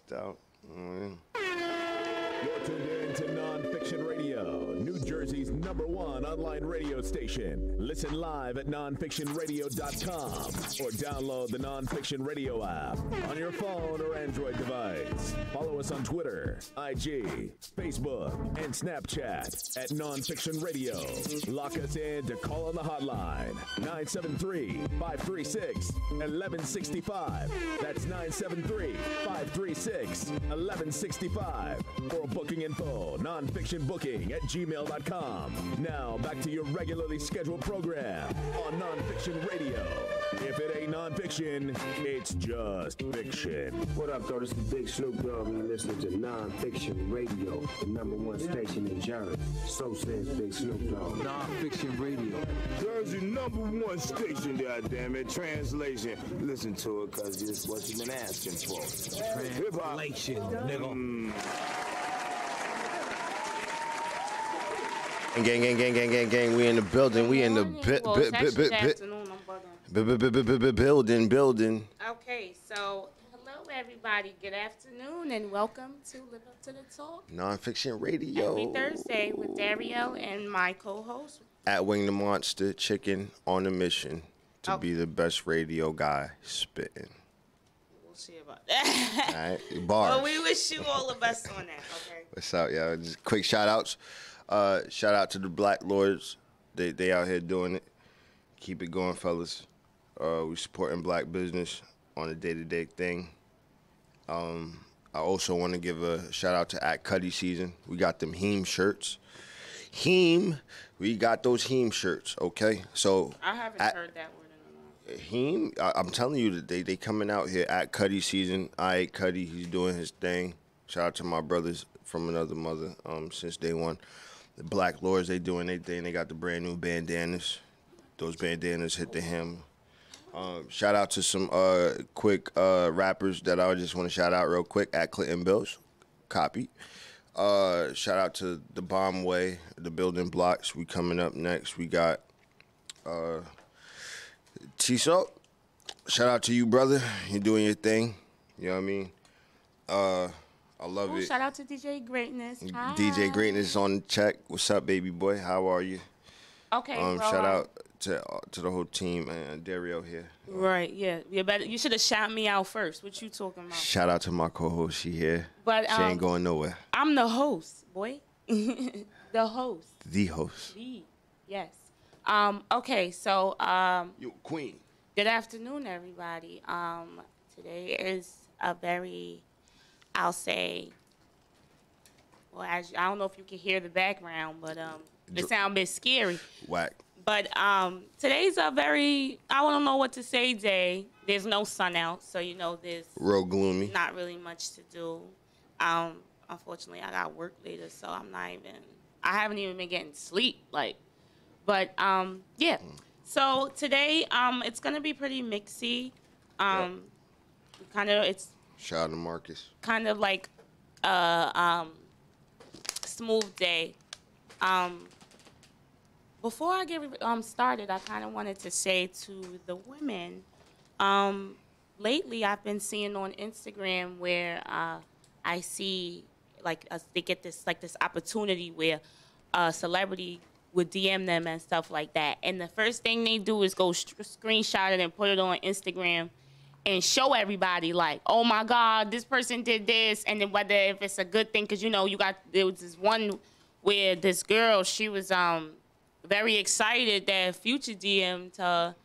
knocked out. You're tuned in to Nonfiction Radio, New Jersey's #1 online radio station. Listen live at nonfictionradio.com or download the Nonfiction Radio app on your phone or Android device. Follow us on Twitter, IG, Facebook, and Snapchat at Nonfiction Radio. Lock us in to call on the hotline, 973-536-1165. That's 973-536-1165. For booking info, nonfictionbooking@gmail.com. Now, back to your regularly scheduled program on Nonfiction Radio. If it ain't nonfiction, it's just fiction. What up, though? This is Big Snoop Dogg, and you're listening to Nonfiction Radio, the #1 station in Jersey. So says Big Snoop Dogg. Nonfiction Radio. Jersey #1 station, goddammit. Translation. Listen to it, cause it's what you've been asking for. Translation, nigga. Gang. We in the building. We in the building. Okay, so hello everybody. Good afternoon and welcome to Live Up to the Talk. Nonfiction Radio. Every Thursday with Dario and my co-host. At Wing the Monster, chicken on a mission to be the best radio guy spitting. We'll see about that. All right, bars. Well, we wish you all the best on that, okay? What's up, y'all? Just quick shout outs. Shout out to the Black Lords. They out here doing it. Keep it going, fellas. We supporting black business on a day-to-day thing. I also want to give a shout out to At Cuddy Season. We got them Heem shirts. We got those Heem shirts, okay? So I haven't heard that word in a while. Heem, I'm telling you that they coming out here at Cuddy Season. Cuddy, he's doing his thing. Shout out to my brothers from another mother since day one. The Black Lords, they doing their thing. They got the brand new bandanas. Those bandanas hit the hem. Shout out to some quick rappers that I just want to shout out real quick. At Clinton Bills, copy. Shout out to the Bomb Way, the Building Blocks. We coming up next. We got T-Salt. Shout out to you, brother. You're doing your thing. You know what I mean? I love it. Shout out to DJ Greatness. Hi. DJ Greatness on the check. What's up, baby boy? How are you? Okay. Shout out to the whole team and Dario here. Right. Yeah. You should have shouted me out first. What you talking about? Shout out to my co-host. She here. But she ain't going nowhere. I'm the host, boy. The host. The host. Yes. Okay. So You queen. Good afternoon, everybody. Today is a very, I'll say, well, I don't know if you can hear the background, but it sounds a bit scary. Whack. But today's a very, I don't know what to say day. There's no sun out, so there's real gloomy. Not really much to do. Unfortunately, I got work later, so I haven't even been getting sleep. Yeah. So today, it's gonna be pretty mixy. It's shout out to Marcus. Kind of like smooth day. Before I get started, I kind of wanted to say to the women, lately I've been seeing on Instagram where I see they get this opportunity where a celebrity would DM them and stuff like that, and the first thing they do is go screenshot it and put it on Instagram and show everybody oh my God, this person did this, and then whether if it's a good thing, because there was this one where this girl, she was very excited that Future DM'd her,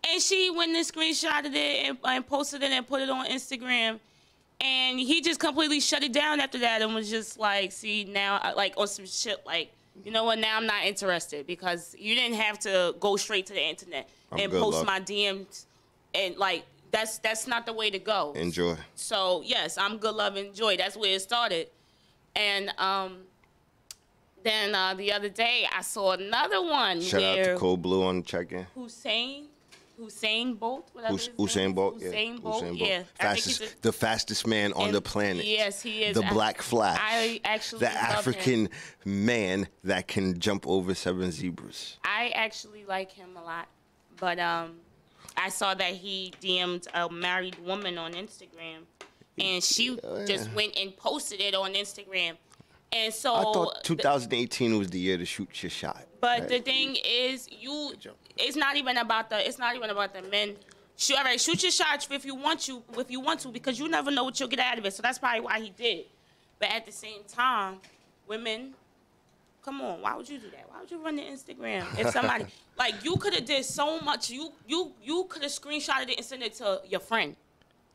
and she went and screenshotted it and posted it and put it on Instagram, and he just completely shut it down after that and was just see now on some shit you know what, now I'm not interested, because you didn't have to go straight to the internet and post my DMs and that's not the way to go. Enjoy. So yes, I'm good love enjoy. That's where it started. And then the other day I saw another one. Shout out to Cold Blue on the check-in. Hussein Bolt, whatever his Usain name Bolt, is. yeah. Usain Bolt, yeah. The fastest man on the planet. Yes, he is. The Black Flash. I actually the love African him. man that can jump over 7 zebras. I actually like him a lot, but I saw that he DM'd a married woman on Instagram. and she just went and posted it on Instagram. And so I thought 2018 was the year to shoot your shot. But right? the thing is, it's not even about the men. Shoot your shot if you want to, because you never know what you'll get out of it. So that's probably why he did. But at the same time, women, come on, why would you do that? Why would you run the Instagram? If somebody like you could have did so much, you could have screenshotted it and sent it to your friend.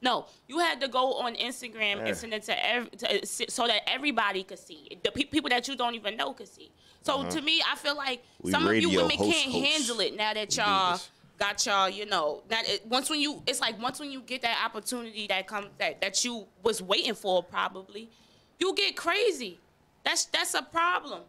No, you had to go on Instagram and send it to so that everybody could see it. The people that you don't even know could see. So to me, I feel like some of you women can't handle it now that y'all got y'all, you know. Once when you get that opportunity that you was waiting for, probably, you get crazy. That's a problem.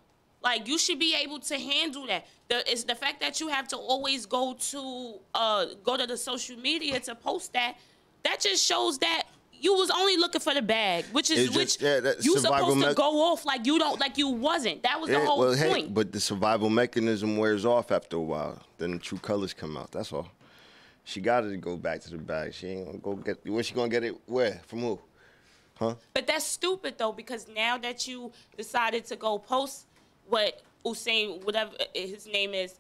Like, you should be able to handle that. It's the fact that you have to always go to the social media to post that. That just shows that you was only looking for the bag, which you supposed to go off like you wasn't. That was the whole point. But the survival mechanism wears off after a while. Then the true colors come out. That's all. She got to go back to the bag. She ain't gonna go get. Where she gonna get it? Where? From who? Huh? But that's stupid though, because now that you decided to go post what Usain, whatever his name is,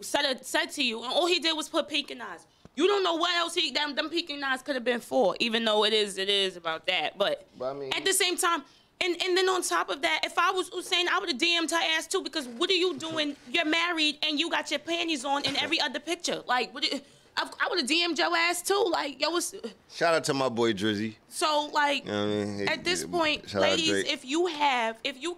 said to you, and all he did was put peeking eyes. You don't know what else them peeking eyes could have been for, even though it is about that. But I mean, at the same time, and then on top of that, if I was Usain, I would have DM'd her ass too, because what are you doing? You're married and you got your panties on in every other picture. Like, I would have DM'd your ass too. Like, yo, what's... Shout out to my boy Drizzy. So, like, you know what I mean? At this point, ladies, if you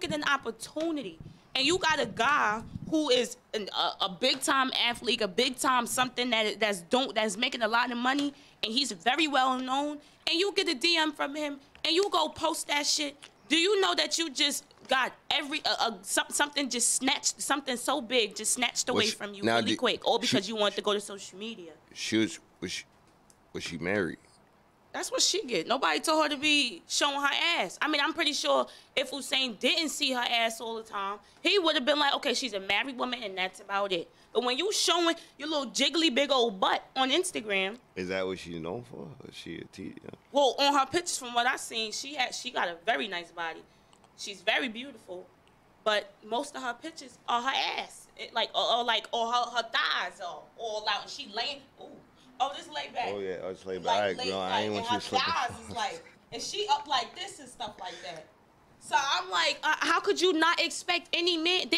get an opportunity and you got a guy who is a big time athlete, a big time something that's making a lot of money, and he's very well known, and you get a DM from him and you go post that shit, do you know that you just got something so big just snatched away from you really quick, all because you want to go to social media? Was she married? That's what she get. Nobody told her to be showing her ass. I mean, I'm pretty sure if Usain didn't see her ass all the time, he would have been like, okay, she's a married woman and that's about it. But when you showing your little jiggly big old butt on Instagram. Is that what she's known for? Is she a T? Yeah. Well, on her pictures from what I've seen, she got a very nice body. She's very beautiful. But most of her pictures are her ass. Or her thighs are all out and she laying. Ooh. Oh, just lay back. Oh, yeah. Oh, just lay back. I ain't want you to slip. Her thighs is like, and she up like this and stuff like that. So I'm like, how could you not expect any men?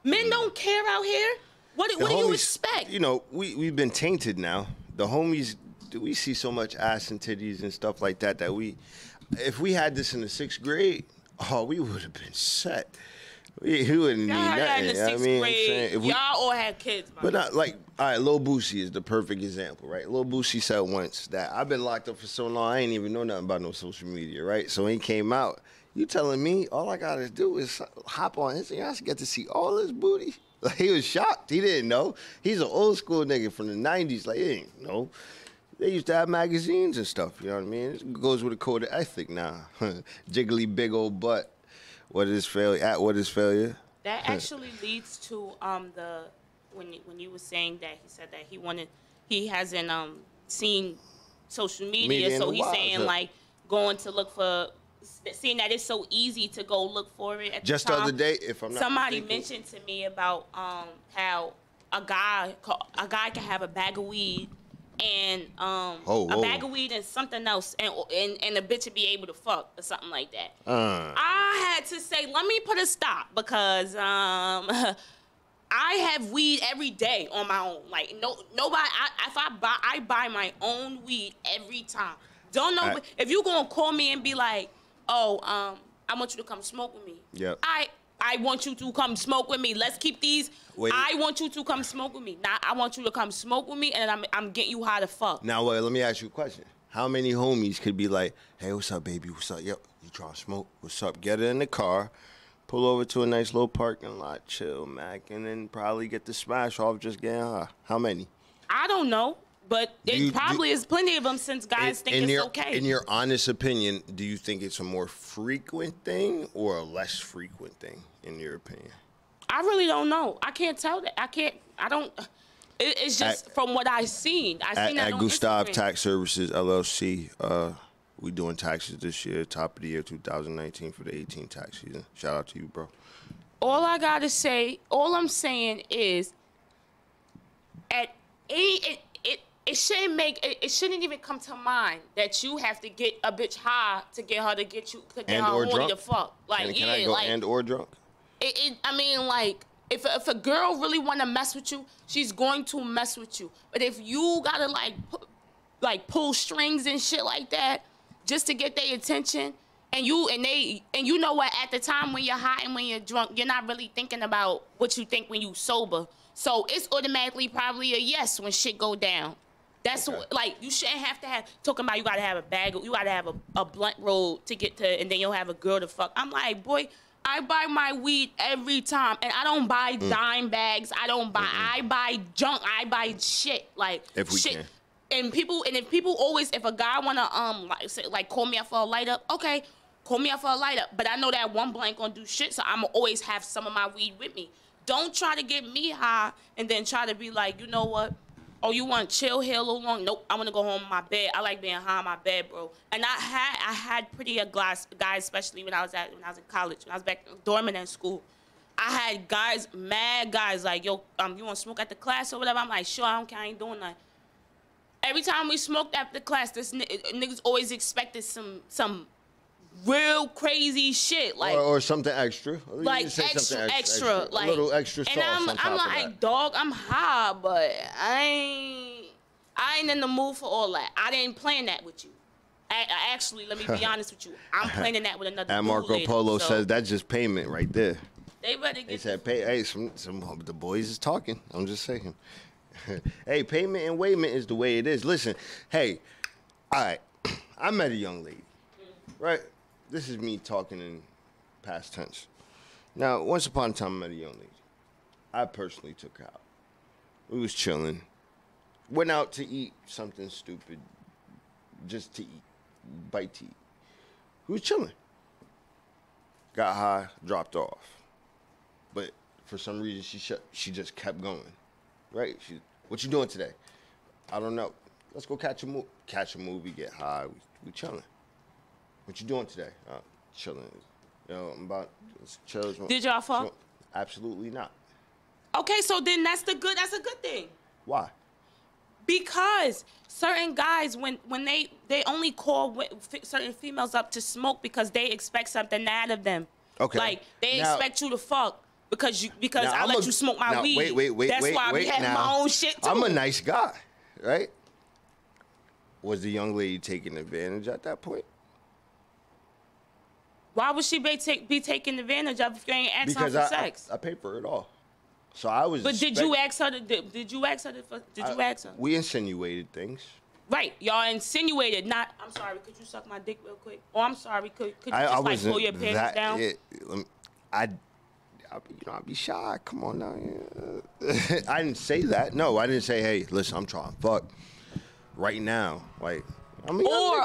Men don't care out here. What do you expect? You know, we've been tainted now. The homies, we see so much ass and titties and stuff like that if we had this in the 6th grade, we would have been set. We wouldn't need nothing. In the 6th grade, y'all all had kids. But not like, all right, Lil Boosie is the perfect example, right? Lil Boosie said once that I've been locked up for so long, I ain't even know nothing about no social media, right? So when he came out, you telling me all I gotta do is hop on Instagram, I get to see all his booty? Like, he was shocked. He didn't know. He's an old school nigga from the 90s. Like, he didn't know. They used to have magazines and stuff, you know what I mean? It goes with a code of ethic now. Jiggly big old butt. What is failure? That actually leads to when you were saying that he said that he hasn't seen social media, so he's saying like going to look for, seeing that it's so easy to go look for it. Just the other day, if I'm not somebody mentioned to me about how a guy can have a bag of weed and a bag of weed and something else, and the bitch would be able to fuck or something like that. I had to say, let me put a stop, because I have weed every day on my own. Like nobody. I buy my own weed every time. Don't know if you gonna call me and be like, I want you to come smoke with me. Yep. I want you to come smoke with me. Let's keep these. Wait. I want you to come smoke with me. Now, I want you to come smoke with me, and I'm getting you high to fuck. Now, wait, let me ask you a question. How many homies could be like, hey, what's up, baby? What's up? Yep, you trying to smoke? What's up? Get it in the car, pull over to a nice little parking lot, chill, Mac, and then probably get the smash off just getting high. How many? I don't know. But it probably is plenty of them, since guys think it's okay. In your honest opinion, do you think it's a more frequent thing or a less frequent thing, in your opinion? I really don't know. I can't tell that. It's just from what I've seen. I've seen that at on Gustav Instagram. Tax Services, LLC, We doing taxes this year, top of the year 2019 for the 18 tax season. Shout out to you, bro. All I gotta say, all I'm saying is, at it shouldn't it shouldn't even come to mind that you have to get a bitch high to get her to get you to get And her or horny drunk? to fuck. Like Can I go like and or drunk? I mean, like, if a girl really want to mess with you, she's going to mess with you. But if you gotta like pull strings and shit like that just to get their attention, and you know what, at the time when you're high and when you're drunk, you're not really thinking about what you think when you sober. So it's automatically probably a yes when shit go down. That's like, you shouldn't have to have talking about you gotta have a bag, you gotta have a blunt roll to get to, and then you'll have a girl to fuck. I'm like, boy, I buy my weed every time, and I don't buy dime bags. I buy junk. I buy shit like If we shit. can. And if people always, if a guy wanna like call me up for a light up, okay, call me up for a light up. But I know that one blank gonna do shit, so I'ma always have some of my weed with me. Don't try to get me high and then try to be like, you know what? Oh, you want to chill here a little long? Nope, I want to go home in my bed. I like being high in my bed, bro. And I had prettier guys, especially when I was in college, when I was back dormant in school. I had guys, mad guys, like, yo, you want to smoke after class or whatever? I'm like, sure, I don't care, I ain't doing nothing. Every time we smoked after class, this niggas always expected some real crazy shit, like or something extra. You like just say something extra, like a little extra sauce and on top I'm of like, that. dog, I'm high, but I ain't in the mood for all that. I didn't plan that with you. I actually, let me be honest with you, I'm planning that with another And dude Marco later, Polo so says that's just payment right there. they better They get. said, "Pay." Hey, some the boys is talking. I'm just saying. Hey, payment and wayment is the way it is. Listen, hey, all right. I met a young lady, right? This is me talking in past tense. Now, once upon a time, I met a young lady. I personally took her out. We was chilling. Went out to eat something stupid, just to eat, bite to eat. We was chilling. Got high, dropped off. But for some reason, she just kept going. Right? What you doing today? I don't know. Let's go catch a movie, get high. We chilling. What you doing today? Chilling. You know, I'm about to chill. Did y'all fuck? Absolutely not. Okay, so then that's a good thing. Why? Because certain guys, when they only call certain females up to smoke because they expect something out of them. Okay. Like they Now- expect you to fuck because Now, I let you smoke my now, weed. Wait. That's why we have my own shit too. I'm a nice guy, right? Was the young lady taking advantage at that point? Why would she be taken advantage of if you ain't asking her Because for sex? I paid for it all. So I was. But did you ask her? Did you ask her? We insinuated things. Right, y'all insinuated. Not. I'm sorry. Could you suck my dick real quick? Oh, I'm sorry. Could you I just like wasn't pull your pants down? I'd be shy. Come on now. Yeah. I didn't say that. No, I didn't say, hey, listen, I'm trying to fuck right now. Like, I mean, Or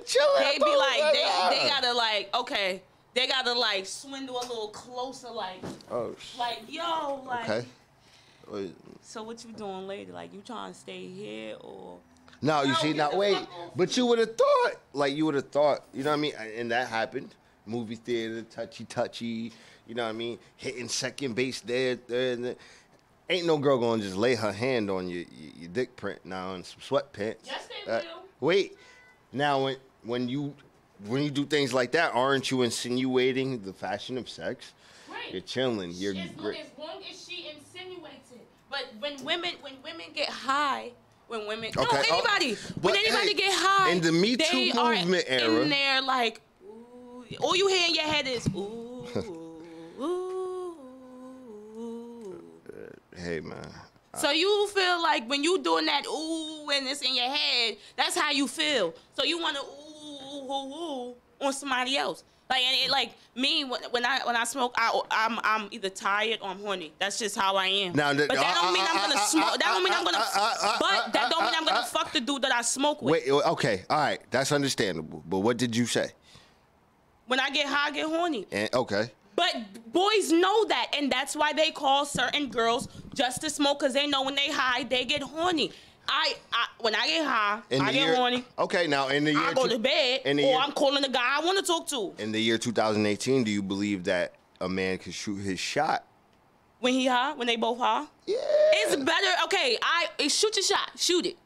chilling. they be like, they gotta like, okay, they gotta like swindle a little closer, like, Oh, like, yo, like. okay. Wait. So what you doing later? Like, you trying to stay here or? No, you No, see, get now the wait, fuck off. but you would have thought, you know what I mean? And that happened. Movie theater, touchy, you know what I mean? Hitting second base there, and there. Ain't no girl gonna just lay her hand on your dick print now in some sweatpants. Yes, they will. Wait, now when you do things like that, aren't you insinuating the fashion of sex? Right. You're chilling. You're As great. long as she insinuates it. But when women get high, when anybody get high, in the Me they Too are movement era, in there like, ooh, all you hear in your head is ooh, ooh. hey man, So you feel like when you doing that ooh and it's in your head, that's how you feel. So you want to ooh on somebody else. Like and it, like me when I smoke, I'm either tired or I'm horny. That's just how I am. Now, but that don't mean I'm gonna smoke. That don't mean I'm gonna. But that don't mean I'm gonna fuck the dude that I smoke with. wait, okay, all right, that's understandable. But what did you say? When I get high, I get horny. And okay. But boys know that, and that's why they call certain girls just to smoke, because they know when they high, they get horny. when I get high, In I the get year- horny. Okay, now in the year I go to bed, in the or year- I'm calling the guy I want to talk to. In the year 2018, do you believe that a man could shoot his shot? When he high, when they both high, Yeah. it's better. Okay, shoot your shot, shoot it.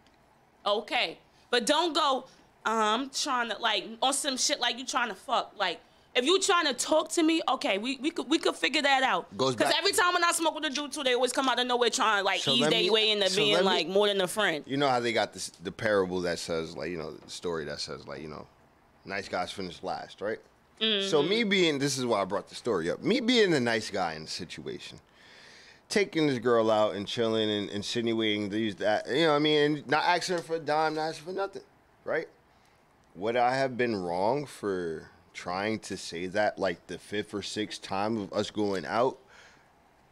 Okay, but don't go. I'm trying to like on some shit like you trying to fuck. Like if you trying to talk to me, okay, we could figure that out. Goes Because back- every time when I smoke with a dude too, they always come out of nowhere trying to like So ease let their me- way into so being let me- like more than a friend. You know how they got the parable that says, like, the story that says, like, nice guys finish last, right? So this is why I brought the story up. Me being the nice guy in the situation, taking this girl out and chilling and insinuating these, that, and not asking her for a dime, not asking for nothing, right? Would I have been wrong for trying to say that, like, the 5th or 6th time of us going out?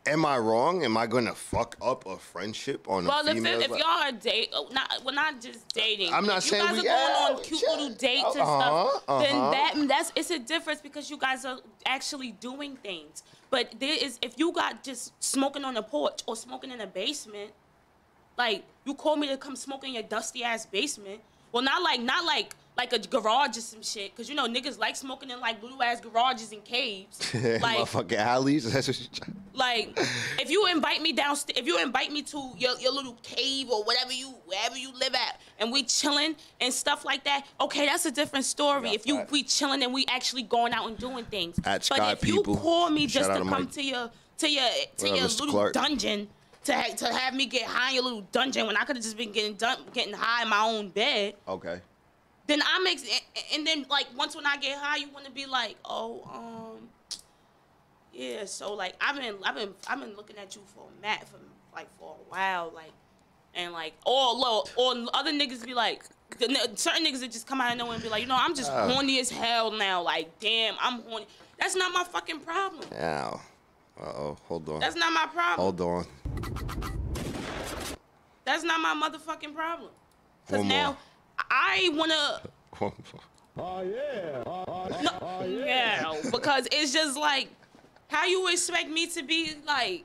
Am I wrong? Am I gonna fuck up a friendship on Well, a female? if y'all are not just dating. I'm not if saying you guys we- are going yeah, on cute chill. little dates and stuff, then it's a difference because you guys are actually doing things. But if you got just smoking on the porch or smoking in a basement, like you call me to come smoke in your dusty ass basement. Well, not like a garage or some shit, cause niggas like smoking in like little ass garages and caves. Like Motherfucking alleys. That's what you like, if you invite me downstairs, if you invite me to your little cave or wherever you live at, and we chilling and stuff like that, okay, that's a different story. Yeah, if we chilling and we actually going out and doing things. At but Sky if People. you call me Shout just out to to come Mike. to your What up, Mr. little Clark? dungeon to have me get high in your little dungeon when I could have just been getting high in my own bed. Okay. Then and then like once when I get high, you want to be like, yeah. So like I've been looking at you for a while, like, and like or other niggas be like, certain niggas that just come out of nowhere and be like, I'm just horny as hell now. Like, damn, I'm horny. That's not my fucking problem. Ow. Uh-oh. Hold on. That's not my problem. Hold on. That's not my motherfucking problem. Cause One more. now I wanna. Oh, yeah. Yeah, because it's just like, how you expect me to be like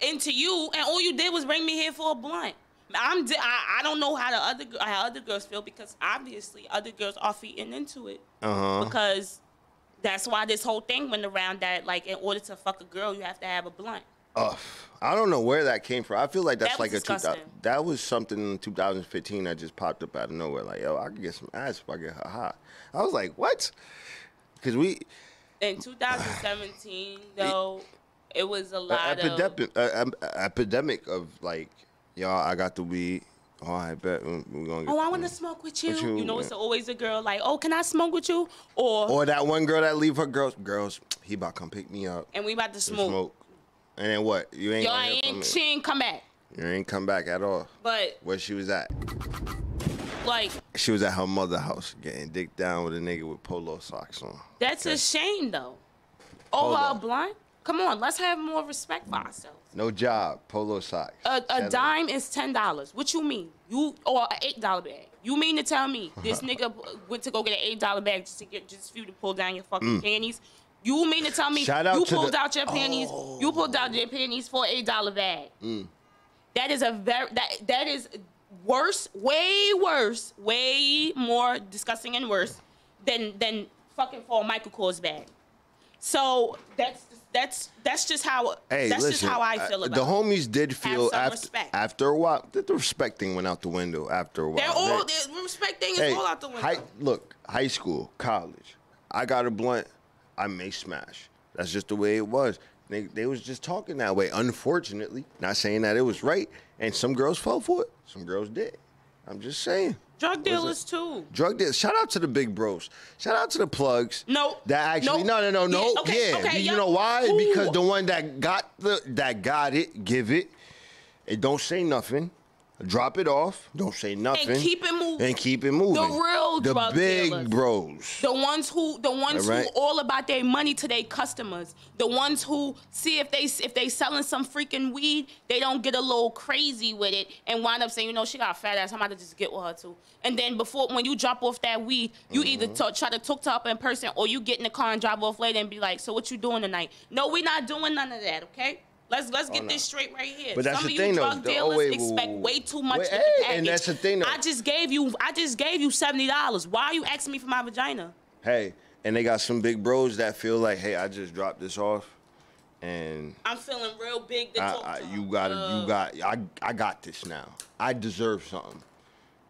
into you, and all you did was bring me here for a blunt. I don't know how other girls feel, because obviously other girls are feeding into it. Because that's why this whole thing went around that like in order to fuck a girl you have to have a blunt. I don't know where that came from. I feel like that's That like was a 2000. disgusting. That was something in 2015 that just popped up out of nowhere. Like, yo, I could get some ass if I get her hot. I was like, what? Because In 2017 though, it was a lot epidemic of like, y'all, I got the weed. Oh, I bet we're gonna get. Oh, I want to smoke with you. With you, It's yeah. always a girl like, oh, can I smoke with you? Or that one girl that leave her girls. He about to come pick me up. and we about to and smoke. And then what? You ain't. Y'all gonna hear from me. she ain't come back. You ain't come back at all. But Where she was at? like, She was at her mother's house getting dicked down with a nigga with polo socks on. that's a shame though. Over Hold a on. blunt? Come on, let's have more respect for ourselves. No job, polo socks. A Shut dime is $10. What you mean? Or an $8 bag? You mean to tell me this nigga went to go get an $8 bag just for you to pull down your fucking panties? You mean to tell me Shout out you to pulled the- out your panties? You pulled out your panties for an $8 bag. That is that is worse, way more disgusting and worse than fucking for a Michael Kors bag. So that's just how Hey, that's listen, just how I feel about the it. homies did feel some respect. after a while. The respect thing went out the window after a while. The respect thing is all out the window. High school, college. I got a blunt. I may smash. That's just the way it was. They was just talking that way. Unfortunately, not saying that it was right. And some girls fell for it. Some girls did. I'm just saying. Drug dealers too. Drug dealers. Shout out to the big bros. Shout out to the plugs. No. That actually No. no. Yeah, okay, You yeah. know why? Who? Because the one that got it, give it. It don't say nothing. Drop it off. Don't say nothing. And keep it moving. And keep it moving. The real the drug big dealers. bros. The ones who Alright. all about their money to their customers. The ones who see if they selling some freaking weed, they don't get a little crazy with it and wind up saying, she got a fat ass, I'm about to just get with her too. And then when you drop off that weed, you either try to talk to her in person or you get in the car and drive off later and be like, so what you doing tonight? No, we not doing none of that, okay? Let's get this straight right here. But that's Some the of thing, you though. drug dealers expect way too much in the package. And that's the thing, though. I just gave you $70. Why are you asking me for my vagina? Hey, and they got some big bros that feel like, hey, I just dropped this off, and I'm feeling real big to talk to I got this now. I deserve something.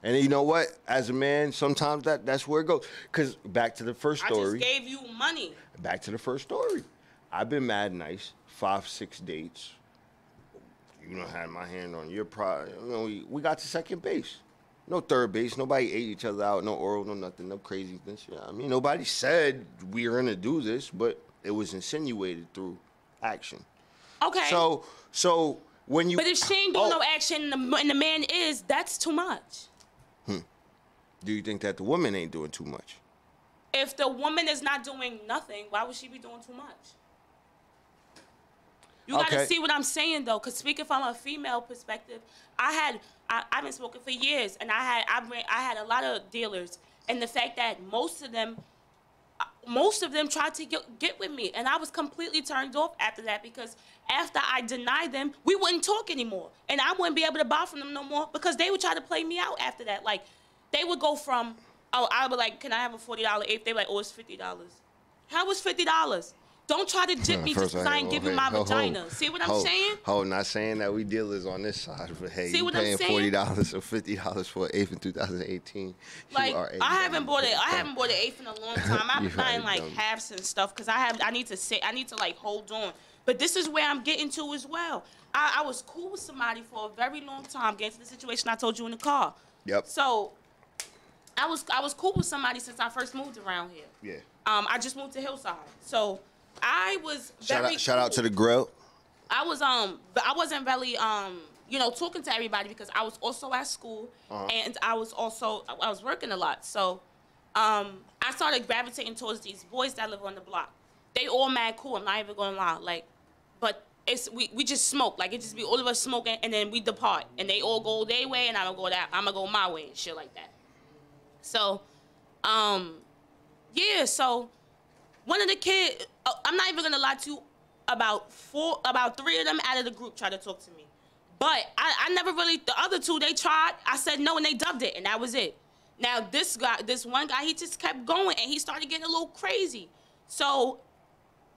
And you know what? As a man, sometimes that's where it goes. Because back to the first story. I just gave you money. Back to the first story. I've been mad nice, 5-6 dates. You know, had my hand on your pride. You know, we got to second base. No third base. Nobody ate each other out. No oral, no nothing. No craziness. You know what I mean, nobody said we were gonna do this, but it was insinuated through action. Okay. So when you. But if she ain't doing no action and the man is, that's too much. Do you think that the woman ain't doing too much? If the woman is not doing nothing, why would she be doing too much? You gotta see what I'm saying though, because speaking from a female perspective, I've been smoking for years, and I had a lot of dealers, and the fact that most of them tried to get with me, and I was completely turned off after that, because after I denied them, we wouldn't talk anymore, and I wouldn't be able to buy from them no more, because they would try to play me out after that. Like, they would go from, oh, I would be like, can I have a $40 eighth? They were like, oh, it's $50. How was $50? Don't try to jip me just because I ain't give you my vagina. See what I'm saying? Not saying that we dealers on this side, but hey, see you what paying I'm saying? $40 or $50 for an eighth in 2018. Like, I haven't bought an eighth in a long time. I've been buying like halves and stuff because I need to like hold on. But this is where I'm getting to as well. I was cool with somebody for a very long time, getting to the situation I told you in the car. Yep. So I was cool with somebody since I first moved around here. Yeah. I just moved to Hillside. So I was very shout out to the grill. I wasn't really talking to everybody because I was also at school and I was working a lot. So I started gravitating towards these boys that live on the block. They all mad cool, I'm not even gonna lie. Like, but we just smoke. Like, it just be all of us smoking and then we depart. And they all go their way and I'm gonna go my way and shit like that. So so one of the kids, I'm not even gonna lie to you, about 3 of them out of the group tried to talk to me. But I never really, the other 2, they tried, I said no and they dubbed it and that was it. Now this one guy, he just kept going and he started getting a little crazy. So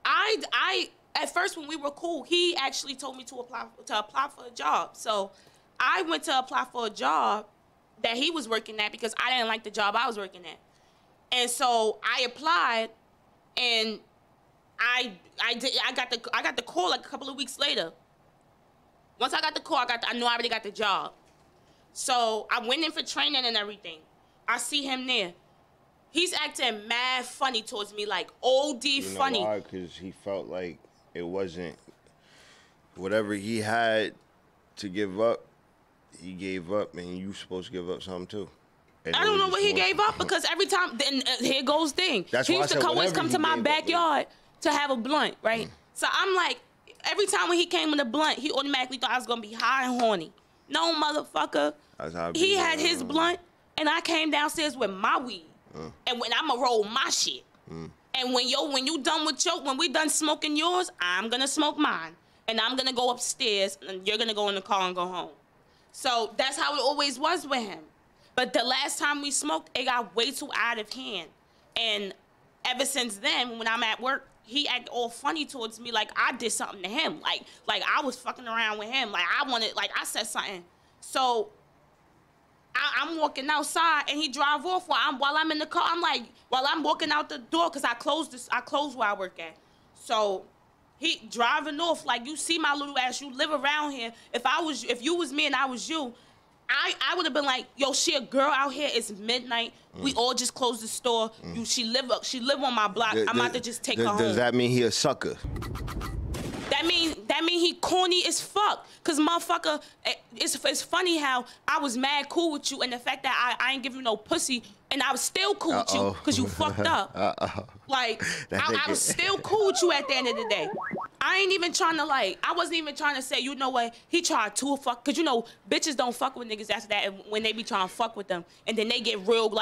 I at first when we were cool, he actually told me to apply for a job. So I went to apply for a job that he was working at because I didn't like the job I was working at. And so I applied and I got the call like a couple of weeks later. Once I got the call, I knew I already got the job. So I went in for training and everything. I see him there. He's acting mad funny towards me, like OD funny. Why? Because he felt like it wasn't whatever he had to give up. He gave up, and you supposed to give up something too. And I don't know what he gave up because every time, then here goes thing. He used to always come to my backyard to have a blunt, right? So I'm like, every time when he came with a blunt, he automatically thought I was gonna be high and horny. No, motherfucker. He had his blunt, and I came downstairs with my weed, and when I'ma roll my shit. And when you done with when we done smoking yours, I'm gonna smoke mine, and I'm gonna go upstairs, and you're gonna go in the car and go home. So that's how it always was with him. But the last time we smoked, it got way too out of hand. And ever since then, when I'm at work, he act all funny towards me like I did something to him. Like I was fucking around with him. Like I said something. So I'm walking outside and he drive off while I'm in the car. I'm like, while I'm walking out the door, because I closed where I work at. So he driving off like, you see my little ass, you live around here. If you was me and I was you, I would have been like, yo, she a girl out here. It's midnight. We all just closed the store. She live on my block. I'm about to just take her home. Does that mean he a sucker? That mean he corny as fuck. Cause motherfucker, it's funny how I was mad cool with you and the fact that I ain't give you no pussy and I was still cool with you cause you fucked up. Like, I was still cool with you at the end of the day. I ain't even trying to I wasn't even trying to say, you know what, he tried to fuck, cause you know, bitches don't fuck with niggas after that when they be trying to fuck with them. And then they get real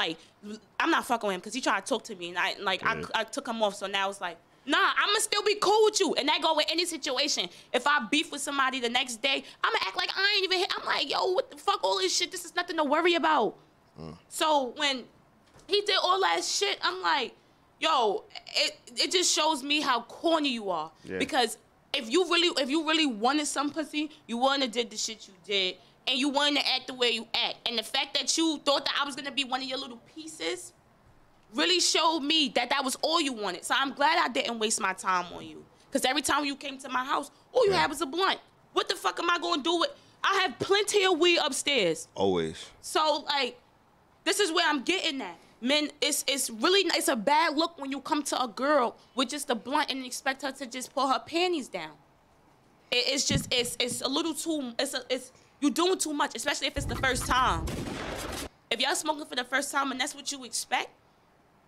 I'm not fucking with him cause he tried to talk to me and I took him off. So now it's like, Nah, I'ma still be cool with you. And that go with any situation. If I beef with somebody the next day, I'ma act like I ain't even hit. I'm like, yo, what the fuck, all this shit? This is nothing to worry about. So when he did all that shit, I'm like, yo, it just shows me how corny you are. Yeah. Because if you really wanted some pussy, you wouldn't have did the shit you did, and you wanted to act the way you act. And the fact that you thought that I was gonna be one of your little pieces really showed me that that was all you wanted. So I'm glad I didn't waste my time on you. Because every time you came to my house, all you had was a blunt. What the fuck am I gonna do with? I have plenty of weed upstairs. Always. So like, this is where I'm getting at. Men, it's a bad look when you come to a girl with just a blunt and expect her to just pull her panties down. It's a little too, you're doing too much, especially if it's the first time. If y'all smoking for the first time and that's what you expect,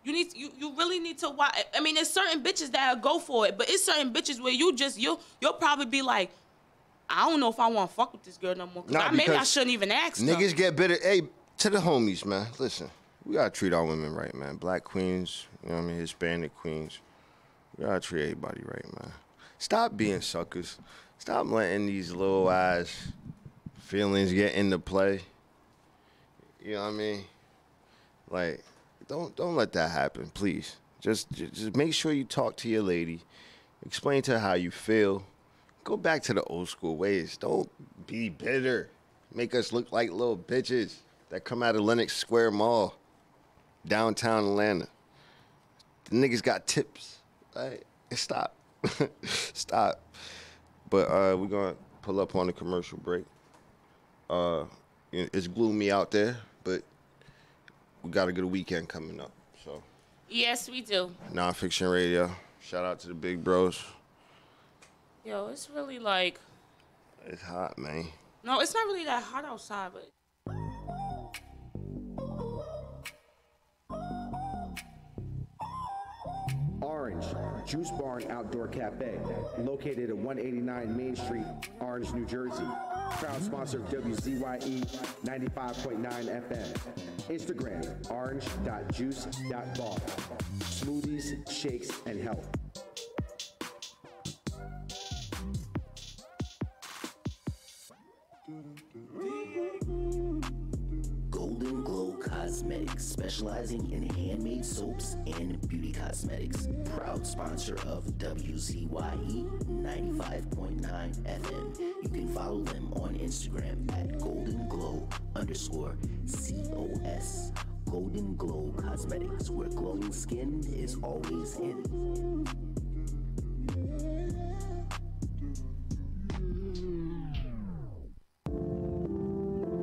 you really need to watch. I mean, there's certain bitches that'll go for it, but it's certain bitches where you'll probably be like, I don't know if I want to fuck with this girl no more. Maybe I shouldn't even ask. Niggas get bitter. Hey, to the homies, man, listen. We gotta treat our women right, man. Black queens, you know what I mean, Hispanic queens. We gotta treat everybody right, man. Stop being suckers. Stop letting these little ass feelings get into play. You know what I mean? Like, don't let that happen, please. Just make sure you talk to your lady. Explain to her how you feel. Go back to the old school ways. Don't be bitter. Make us look like little bitches that come out of Lenox Square Mall. Downtown Atlanta. The niggas got tips. Right? Stop. Stop. But we're going to pull up on the commercial break. It's gloomy out there, but we got a good weekend coming up. So. Yes, we do. Nonfiction Radio. Shout out to the big bros. Yo, it's really like... It's hot, man. No, it's not really that hot outside, but... Orange, Juice Barn Outdoor Cafe, located at 189 Main Street, Orange, New Jersey. Proud sponsor of WZYE 95.9 FM. Instagram, orange.juice.bar. Smoothies, shakes, and health. Golden Glow Cosmetics, specializing in handmade soaps and beauty cosmetics. Proud sponsor of WZYE 95.9 FM. You can follow them on Instagram at GoldenGlow_COS. Golden Glow Cosmetics, where glowing skin is always in.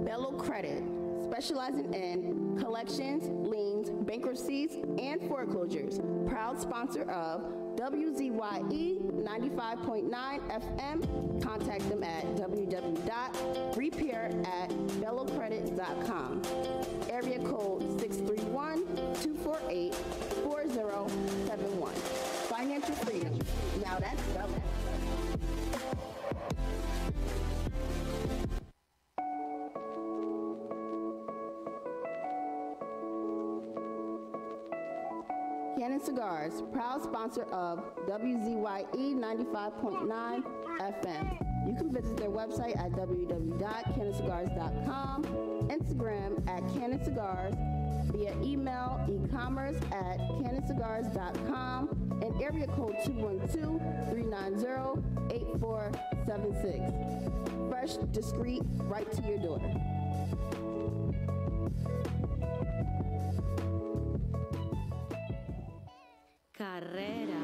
Bello Credit, specializing in collections, liens, bankruptcies, and foreclosures. Proud sponsor of WZYE 95.9 FM. Contact them at www.repair@bellocredit.com. Area code 631-248-4071. Financial freedom. Now that's Bello. Cannon Cigars, proud sponsor of WZYE 95.9 FM. You can visit their website at www.cannoncigars.com, Instagram at Cannon Cigars, via email, e-commerce at cannoncigars.com, and area code 212-390-8476. Fresh, discreet, right to your door. Carrera.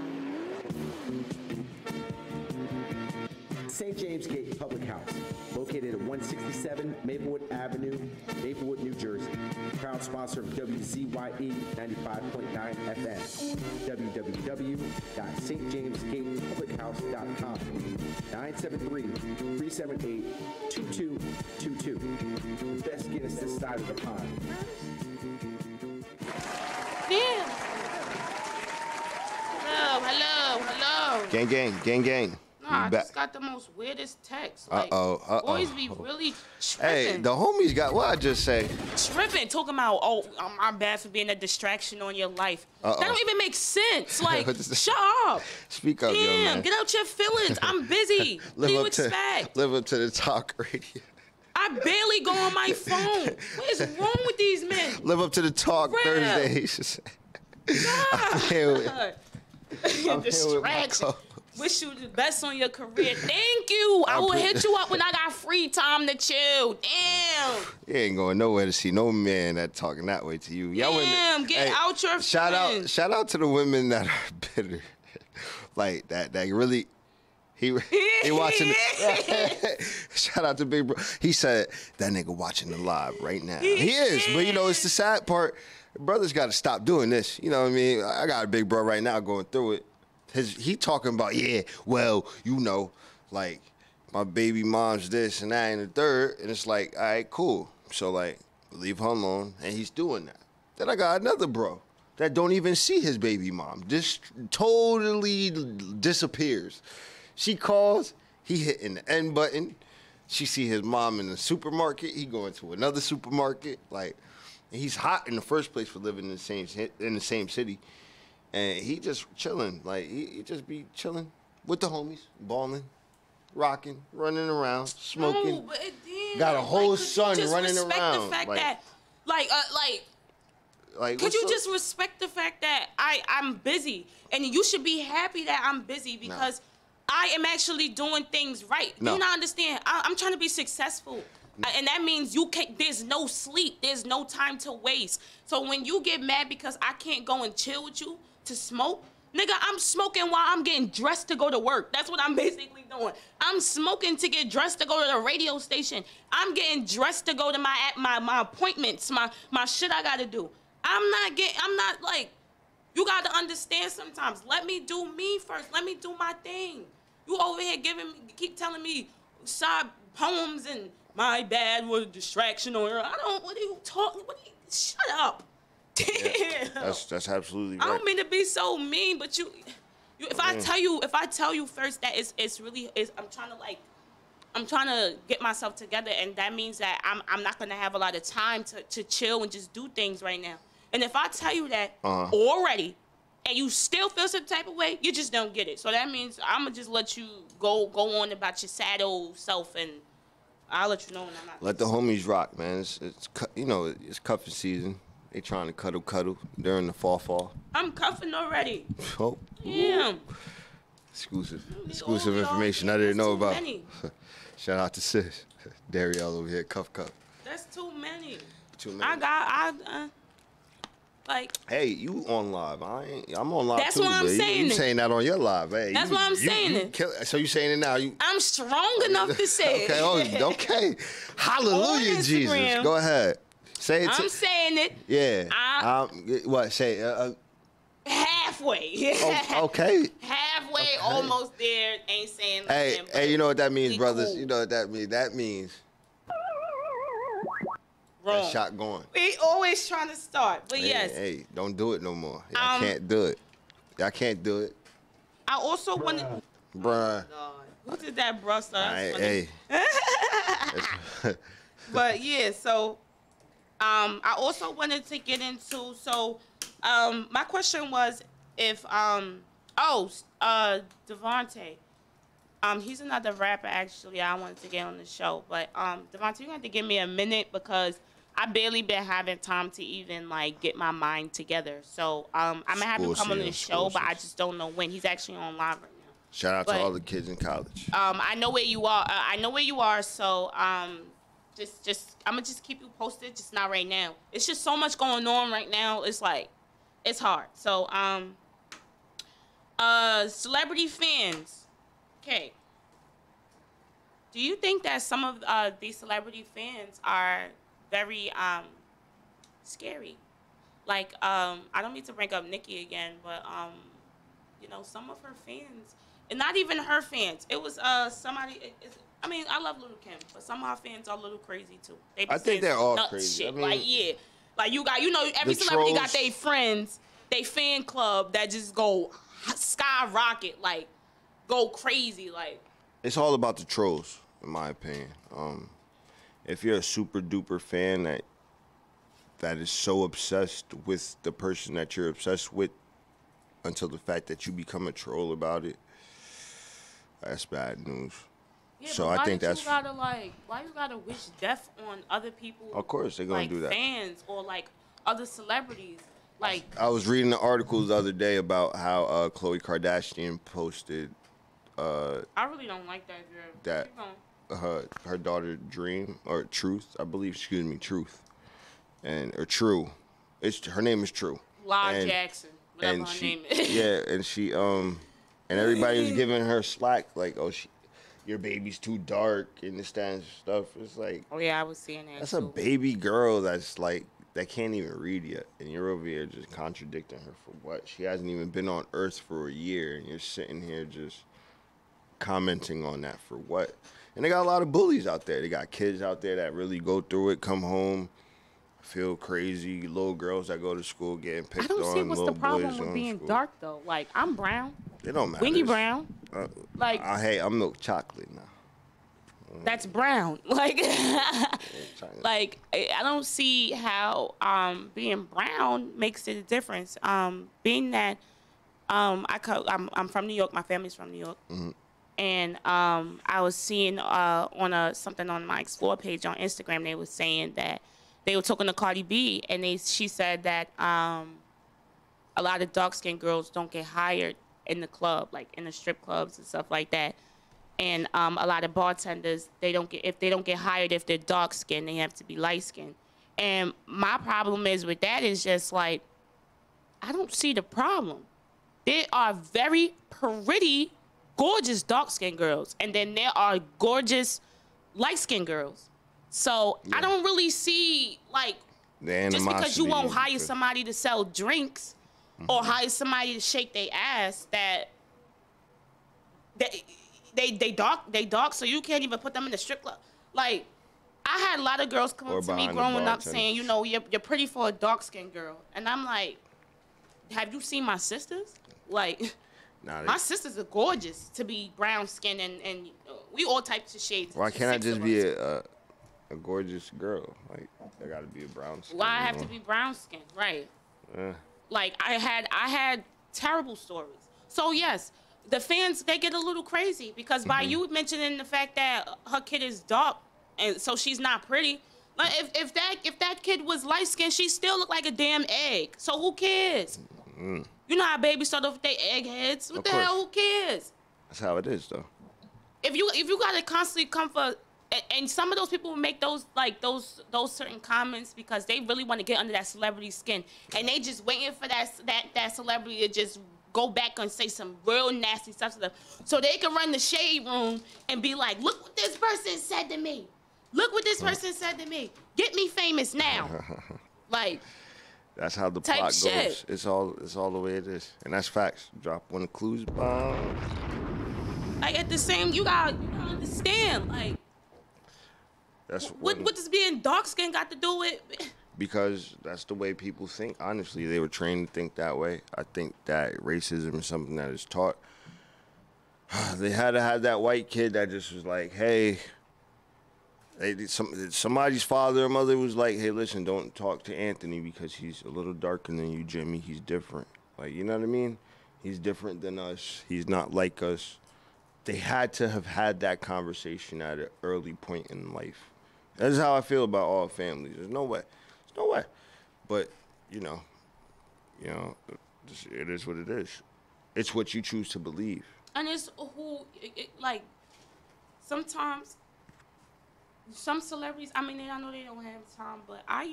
St. James Gate Public House, located at 167 Maplewood Avenue, Maplewood, New Jersey. Proud sponsor of WZYE 95.9 FM. www.stjamesgatepublichouse.com. 973-378-2222. Best Guinness this side of the pond. Yeah. Hello. Gang. Nah, I just got the most weirdest text. Like, boys be really tripping. Hey, the homies got what I just say. Tripping, talking about, oh, I'm bad for being a distraction on your life. That don't even make sense. Like, shut up. Speak up, young man. Get out your feelings. I'm busy. Leave respect. Live up to the talk radio. I barely go on my phone. What is wrong with these men? Live up to the talk Thursdays. I'm here with Distraction. Wish you the best on your career. Thank you. I will hit you up when I got free time to chill. Damn. You ain't going nowhere to see no man that talking that way to you. Y'all women, get out your feelings. Shout out to the women that are bitter. Like that really he watching shout out to Big Bro. He said that nigga watching the live right now. He is, but you know, it's the sad part. Brothers got to stop doing this. You know what I mean? I got a big bro right now going through it. He talking about, well, you know, like, my baby mom's this and that and the third. And it's like, all right, cool. So, like, leave her alone. And he's doing that. Then I got another bro that don't even see his baby mom. Just totally disappears. She calls, he hitting the end button. She see his mom in the supermarket. He going to another supermarket. Like, and he's hot in the first place for living in the same city. And he just chilling. Like, he just be chilling with the homies, balling, rocking, running around, smoking. No, but got a whole son running respect around. The fact like, that, could you just respect the fact that I'm busy? And you should be happy that I'm busy because I am actually doing things right. No. You not understand? I'm trying to be successful. And that means there's no sleep. There's no time to waste. So when you get mad because I can't go and chill with you to smoke, nigga, I'm smoking while I'm getting dressed to go to work. That's what I'm basically doing. I'm smoking to get dressed to go to the radio station. I'm getting dressed to go to my appointments, my shit I gotta do. I'm not like, you gotta understand sometimes. Let me do me first. Let me do my thing. You over here keep telling me side poems and my dad was a distraction or what are you talking? Shut up. Damn. Yeah, that's absolutely right. I don't mean to be so mean, but if I tell you first that I'm trying to get myself together, and that means that I'm not gonna have a lot of time to chill and just do things right now. And if I tell you that already, and you still feel some type of way, you just don't get it. So that means I'm gonna just let you go on about your sad old self, and I'll let you know when I'm not. Let the homies rock, man. It's you know, it's cuffing season. They trying to cuddle during the fall. I'm cuffing already. Oh. Damn. Exclusive information I didn't know about. Shout out to sis. Darielle over here, cuff. That's too many. Too many. Hey, you on live? I'm on live that's too. That's what I'm saying. You saying that on your live? Hey, that's what I'm saying. So you saying it now? I'm strong enough to say it. Okay. Hallelujah, Jesus. Go ahead. Say it. I'm saying it. Yeah. What? Say it. Halfway. Okay. Halfway, almost there. Ain't saying. Hey, you know what that means, brothers? Cool. You know what that means? That means. Wrong. That shot going. We always trying to start, but yes. Hey, don't do it no more. I can't do it. I can't do it. I also wanted. Bruh. Oh, who did that, bruh? Hey. But yeah, so I also wanted to get into my question was if Devontae. He's another rapper actually I wanted to get on the show. But Devontae, you have to give me a minute because I barely been having time to even like get my mind together. So I'm gonna have him come on the show, but I just don't know when. He's actually on live right now. Shout out to all the kids in college. I know where you are. So just I'm gonna just keep you posted. Just not right now. It's just so much going on right now. It's like it's hard. So celebrity fans. Okay. Do you think that some of these celebrity fans are very scary? Like I don't mean to bring up Nicki again, but you know, some of her fans, and not even her fans. It was somebody. I mean, I love Lil' Kim, but some of our fans are a little crazy too. I think they're all crazy. Shit. I mean, like you got, every celebrity got their friends, they fan club that just go skyrocket. Like go crazy. Like, it's all about the trolls, in my opinion. If you're a super duper fan that is so obsessed with the person that you're obsessed with until the fact that you become a troll about it, that's bad news. yeah, So but I why think did that's you gotta like, why you gotta wish death on other people? Of course they're gonna like do that. Fans or like other celebrities. Like, I was reading the articles the other day about how Khloe Kardashian posted I really don't like that girl. that Keep going. her daughter Dream or Truth, I believe, Truth, or True. Her name is True. La And- Jackson, whatever and her she, name is. yeah, and she and everybody was giving her slack like, oh, your baby's too dark and this that and stuff. It's like, Oh yeah, I was seeing that. that's a too. baby girl that's like that can't even read yet, and you're over here just contradicting her for what? She hasn't even been on Earth for a year, and you're sitting here just commenting on that for what? And they got a lot of bullies out there. They got kids out there that really go through it, come home, feel crazy. Little girls that go to school getting picked I on. don't see what's the little boys problem with going to being school. dark though. Like, I'm brown. It don't matter. Wingy It's- brown. Like, hey, I'm milk chocolate now. that's brown. Like, like I don't see how being brown makes it a difference. Being that I'm from New York. My family's from New York. And I was seeing on something on my Explore page on Instagram, they were saying that they were talking to Cardi B, and she said that a lot of dark-skinned girls don't get hired in the club, like in the strip clubs and stuff like that. And a lot of bartenders, if they don't get hired if they're dark-skinned, they have to be light-skinned. And my problem is with that is just like, I don't see the problem. There are very pretty, gorgeous dark-skinned girls, and then there are gorgeous light-skinned girls. So I don't really see, like, just because you won't hire somebody to sell drinks or hire somebody to shake their ass, that they dark, so you can't even put them in the strip club. Like, I had a lot of girls come Or up to me behind the growing up bartenders. saying, you know, you're pretty for a dark-skinned girl. And I'm like, have you seen my sisters? Like, my sisters are gorgeous to be brown-skinned, and we all types of shades. Why can't I Six just of be us. a gorgeous girl? Like, I gotta be a brown skin. Why I have to be brown-skinned? Right. Like, I had terrible stories. So yes, the fans, they get a little crazy because by you mentioning the fact that her kid is dark and so she's not pretty. Like, if that kid was light skinned, she still look like a damn egg. So who cares? You know how babies start off with their eggheads. What Of the course. hell? Who cares? That's how it is, though. If you gotta constantly come for, and some of those people will make those certain comments because they really want to get under that celebrity skin, and they just waiting for that celebrity to just go back and say some real nasty stuff to them, so they can run the shade room and be like, look what this person said to me. Look what this person said to me. Get me famous now. Like, That's how the Type plot shit. goes. It's all the way it is, and that's facts. Drop one of the clues, bomb. like at the same, you gotta understand. Like, That's what does being dark skinned got to do with? because that's the way people think. Honestly, they were trained to think that way. I think that racism is something that is taught. They had to have that white kid that just was like, hey. Somebody's father or mother was like, hey, listen, don't talk to Anthony because he's a little darker than you, Jimmy. He's different. Like, you know what I mean? He's different than us. He's not like us. They had to have had that conversation at an early point in life. That's how I feel about all families. There's no way. There's no way. But, you know, it is what it is. It's what you choose to believe. And it's like, sometimes some celebrities, I mean, I know they don't have time, but I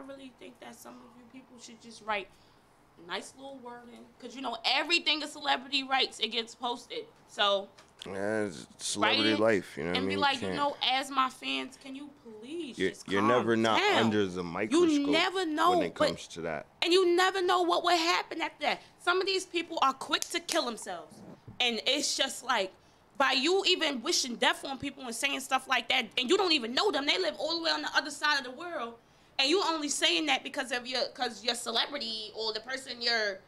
really think that some of you people should just write nice little wording, because, you know, everything a celebrity writes, it gets posted. So, Yeah, it's celebrity write it life, you know what I and mean? be like, you can't- know, as my fans, can you please just You're calm never not down? under the microscope never know, when it but- comes to that. And you never know what would happen after that. Some of these people are quick to kill themselves. And it's just like, by you even wishing death on people and saying stuff like that, and you don't even know them, they live all the way on the other side of the world, and you only saying that because your celebrity or the person you're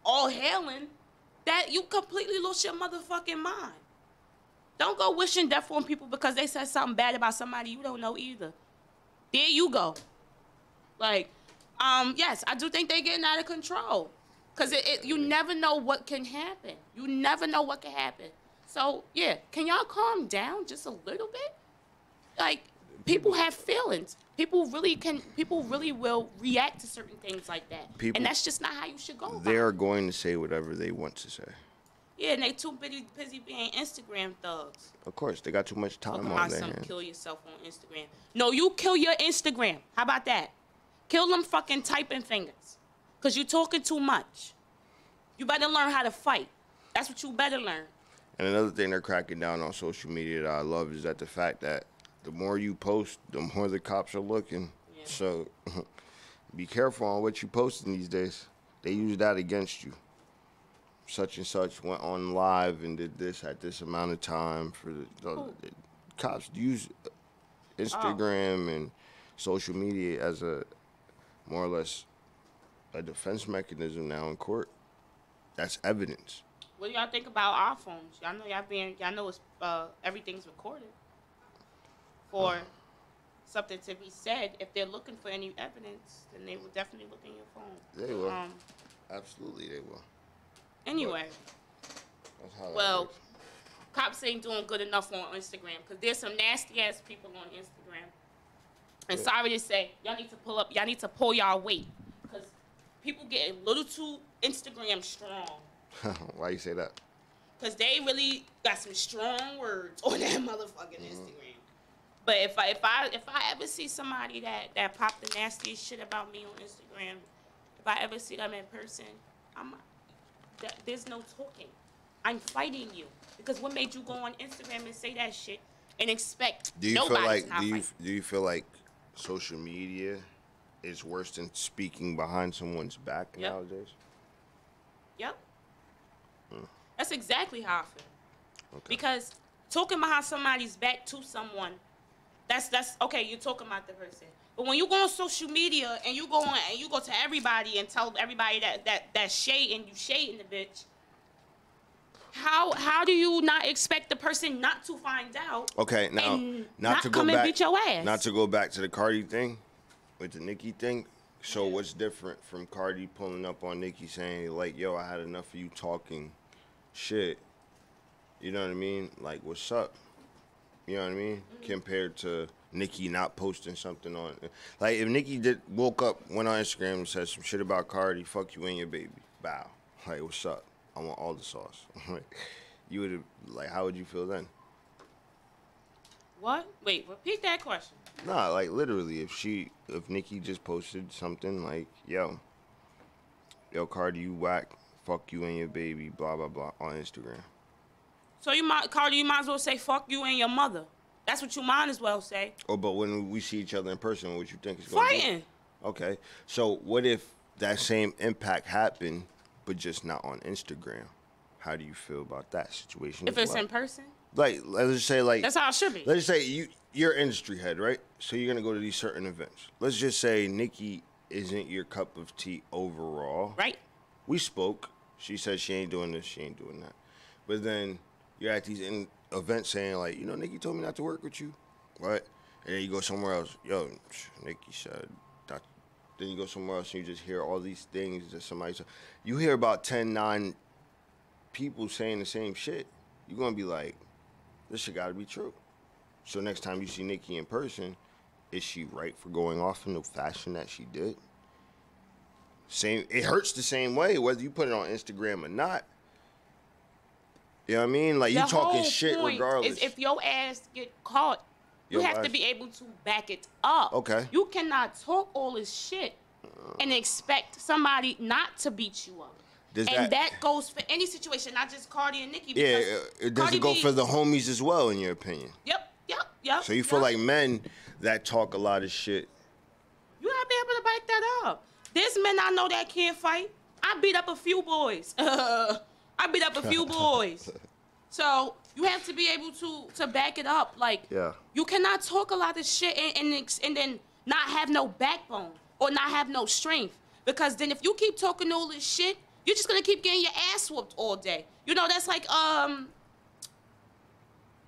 all hailing, that you completely lost your motherfucking mind. Don't go wishing death on people because they said something bad about somebody you don't know either. There you go. Like, yes, I do think they're getting out of control. Because you never know what can happen. You never know what can happen. So, yeah, can y'all calm down just a little bit? Like, people have feelings. People really will react to certain things like that. And that's just not how you should go. They are going to say whatever they want to say. Yeah, and they too busy being Instagram thugs. Of course, they got too much time on their hands. Kill yourself on Instagram. No, you kill your Instagram. How about that? Kill them fucking typing fingers. Because you're talking too much. You better learn how to fight. That's what you better learn. And another thing they're cracking down on social media that I love is that the fact that the more you post, the more the cops are looking. Yeah. So be careful on what you posting these days. They use that against you. Such and such went on live and did this at this amount of time. For the cops use Instagram and social media as a more or less a defense mechanism now in court. That's evidence. What do y'all think about our phones? Y'all know it's everything's recorded for something to be said. If they're looking for any evidence, then they will definitely look in your phone. They will. Absolutely, they will. Anyway, well, cops ain't doing good enough on Instagram because there's some nasty ass people on Instagram. And sorry to say, y'all need to pull y'all weight because people get a little too Instagram strong. Why you say that? Because they really got some strong words on that motherfucking Instagram. But if I ever see somebody that pop the nastiest shit about me on Instagram, if I ever see them in person, there's no talking. I'm fighting you because what made you go on Instagram and say that shit and expect nobody to not fight? Do you feel like social media is worse than speaking behind someone's back nowadays? Yep. That's exactly how I feel. Okay. Because talking behind somebody's back to someone, that's okay. You're talking about the person. But when you go on social media and you go to everybody and tell everybody that shade and you shading the bitch, how do you not expect the person not to find out? Okay, now not to go back. And beat your ass. Not to go back to the Cardi thing, with the Nicki thing. So what's different from Cardi pulling up on Nicki saying like, "Yo, I had enough of you talking shit." You know what I mean? Like, what's up? You know what I mean? Compared to Nicki not posting something on, like if Nicki woke up, went on Instagram and said some shit about Cardi, fuck you and your baby, bow. Like, what's up? I want all the sauce. You would have, like, how would you feel then? What? Wait, repeat that question. Nah, like literally, if Nicki just posted something like, yo, Cardi, you whack, fuck you and your baby, blah blah blah on Instagram. So Cardi, you might as well say fuck you and your mother. That's what you might as well say. Oh, but when we see each other in person, what you think is going to be? Fighting. Okay, so what if that same impact happened, but just not on Instagram? How do you feel about that situation? If it's in person? Like, let's just say, like... That's how it should be. Let's just say you're an industry head, right? So you're going to go to these certain events. Let's just say Nicki isn't your cup of tea overall. Right. We spoke. She said she ain't doing this, she ain't doing that. But then you're at these events saying, like, you know, Nicki told me not to work with you, right? And then you go somewhere else. Yo, Nicki said that. Then you go somewhere else and you just hear all these things that somebody said. You hear about 9 people saying the same shit. You're going to be like, this shit got to be true. So next time you see Nicki in person, is she right for going off in the fashion that she did? It hurts the same way, whether you put it on Instagram or not. You know what I mean? Like, you talking shit regardless. Is if your ass get caught, you have to be able to back it up. Okay. You cannot talk all this shit and expect somebody not to beat you up. That goes for any situation, not just Cardi and Nicki. Yeah, it doesn't go for the homies as well, in your opinion. Yep. So you feel like men that talk a lot of shit. You gotta be able to back that up. There's men I know that can't fight. I beat up a few boys. So you have to be able to back it up. Like, you cannot talk a lot of shit and then not have no backbone or not have no strength. Because then if you keep talking all this shit You're just gonna keep getting your ass whooped all day. You know, that's like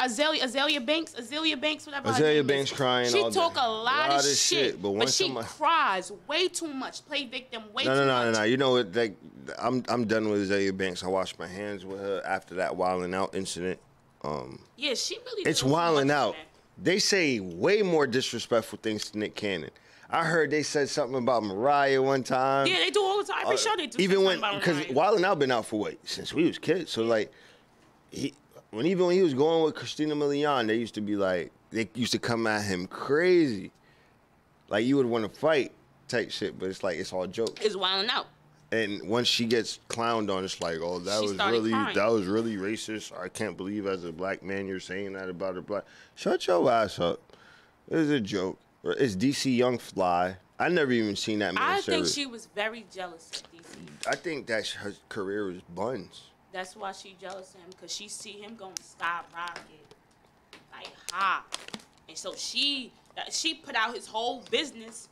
Azalea Banks, whatever. Azalea Banks crying She all day. talk a lot of shit, but she cries way too much. Play victim way too much. No. You know what? Like, I'm done with Azalea Banks. I washed my hands with her after that Wildin' Out incident. Yeah, she really. It's Wildin' Out. They say way more disrespectful things to Nick Cannon. I heard they said something about Mariah one time. Yeah, they do all the time. Every show they do. Even when, because Wildin' Out been out for what, since we was kids. So like, even when he was going with Christina Milian, they used to come at him crazy. Like you would want to fight type shit, but it's like it's all jokes. It's Wildin' Out. And once she gets clowned on, it's like, oh, that was really racist. I can't believe as a black man you're saying that about a black. Shut your ass up. It's a joke. It's DC Young Fly. I never even seen that man. I think she was very jealous of DC. I think that her career was buns. That's why she jealous of him, because she see him going skyrocket like hot. And so she put out his whole business,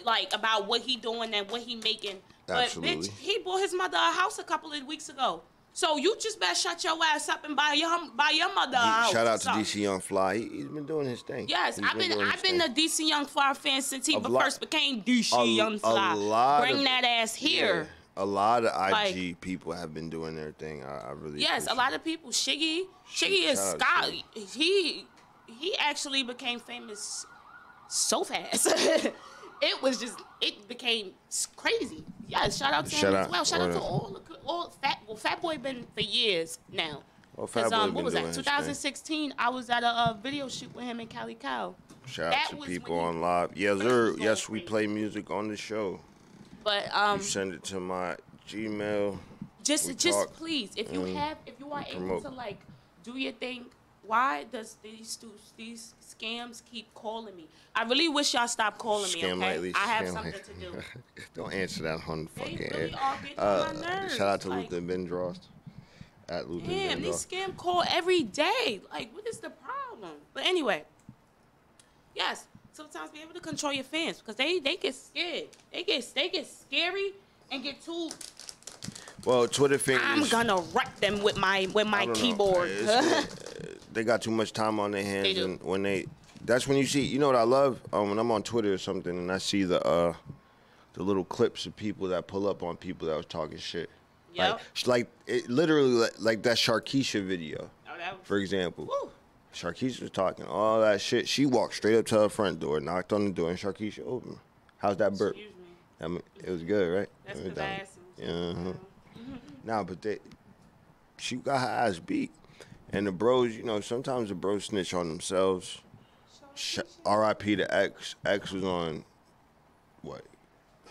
like about what he doing and what he making. Absolutely. But bitch, he bought his mother a house a couple of weeks ago. So you just better shut your ass up and buy your mother a house. Shout out to DC Young Fly. He's been doing his thing. Yes, I've been a DC Young Fly fan since he first became DC Young Fly. Bring that ass here. Yeah, a lot of IG people have been doing their thing. I really a lot of people. Shiggy is Scott. He actually became famous so fast. It became crazy. Yes, shout out to him as well. Shout out to all Fat Boy been for years now. Well, Fat Boy what was that? 2016. I was at a video shoot with him and Cali Cow. Shout out to people on live. Yes, sir. Yes, we play music on the show. But you send it to my Gmail. Just please, if you are able to like do your thing. Why does these scams keep calling me? I really wish y'all stop calling me, okay? I have something to do. Don't answer that on fucking air. They really are getting on my nerves. Shout out to Luther Vandross. At Luther Vandross. Damn, these scam call every day. Like, what is the problem? But anyway, yes, sometimes be able to control your fans because they get scared. They get scary and get too. Well, Twitter fingers. I'm gonna wreck them with my keyboard. They got too much time on their hands, and that's when you see. You know what I love? When I'm on Twitter or something, and I see the little clips of people that pull up on people that was talking shit. Yep. Like it literally like that Sharkeisha video, for example. Woo. Sharkeisha was talking all that shit. She walked straight up to her front door, knocked on the door, and Sharkeisha opened. How's that burp? Excuse me. I mean, it was good, right? That's the best. Yeah. Nah, but she got her ass beat. And the bros, sometimes the bros snitch on themselves. R.I.P. to X. X was on,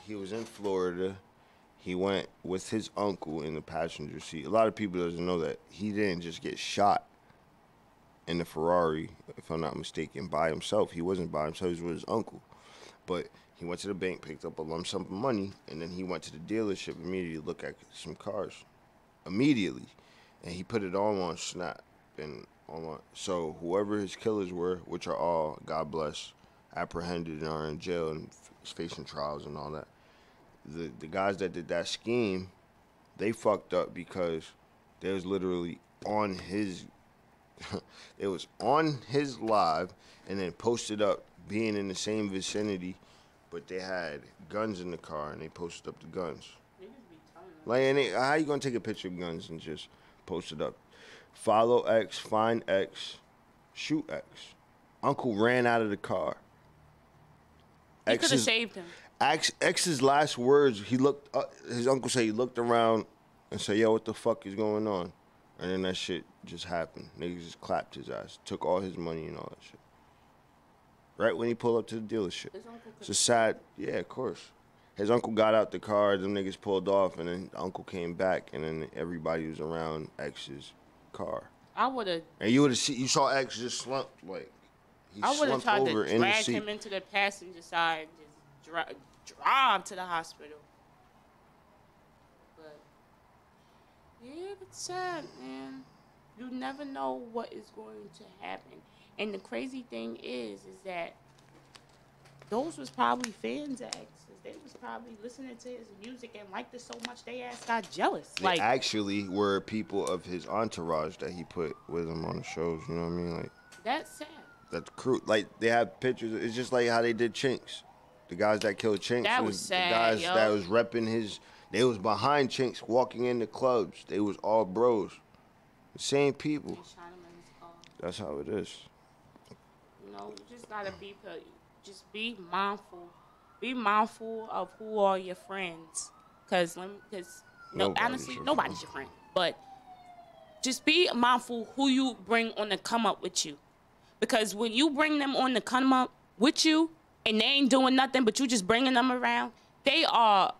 he was in Florida. He went with his uncle in the passenger seat. A lot of people doesn't know that. He didn't just get shot in the Ferrari, if I'm not mistaken, by himself. He wasn't by himself. He was with his uncle. But he went to the bank, picked up a lump sum of money, and then he went to the dealership immediately to look at some cars. Immediately. And he put it all on Snap and online. So whoever his killers were, which are all, God bless, apprehended and are in jail and facing trials and all that. The guys that did that scheme, they fucked up because they was literally on his, it was on his live and then posted up being in the same vicinity, but they had guns in the car and they posted up the guns. Like, how you gonna take a picture of guns and just post it up? Follow X, find X, shoot X. Uncle ran out of the car. He could have saved him. X's last words, his uncle said he looked around and said, yo, what the fuck is going on? And then that shit just happened. Niggas just clapped his ass, took all his money and all that shit. Right when he pulled up to the dealership. It's a sad, yeah, of course. His uncle got out the car, them niggas pulled off, and then the uncle came back, and then everybody was around X's car. I would have. And you saw X just slump, like, he I would have tried over to drag him into the passenger side and just drive to the hospital. But, yeah, it's sad, man. You never know what is going to happen. And the crazy thing is that those was probably fans' exes. They was probably listening to his music and liked it so much they ass got jealous. They Like, actually were people of his entourage that he put with him on the shows. You know what I mean? Like, that's sad. that's crew. Like, they have pictures. It's just like how they did Chinks. The guys that killed Chinks That was sad, the guys yo. that was repping his. They was behind Chinks walking in the clubs. They was all bros. The same people. That's how it is. You know, you just gotta just be mindful. Be mindful of who are your friends. Cause honestly, nobody's your friend. But just be mindful who you bring on the come up with you. Because when you bring them on the come up with you and they ain't doing nothing but you just bringing them around, they are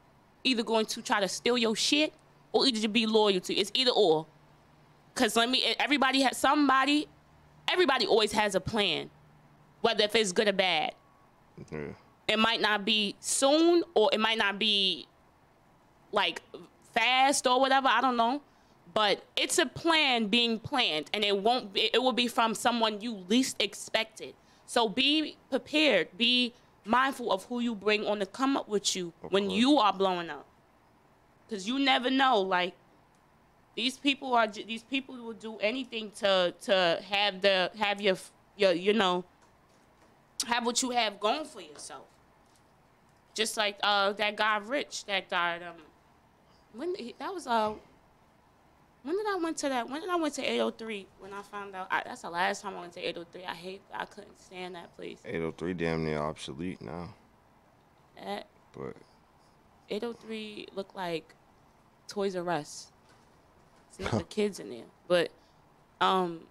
either going to try to steal your shit or either to be loyal to you. It's either or. Cause everybody always has a plan, whether if it's good or bad. Yeah. It might not be soon or it might not be like fast or whatever, I don't know. But it's a plan being planned and it will be from someone you least expected. So be prepared, be mindful of who you bring on to come up with you when you are blowing up. Cause you never know, like these people will do anything to have your have what you have going for yourself. Just like that guy Rich that died. When did I went to 803 when I found out that's the last time I went to 803. I couldn't stand that place. 803 damn near obsolete now. But 803 looked like Toys R Us. It's not the kids in there. But one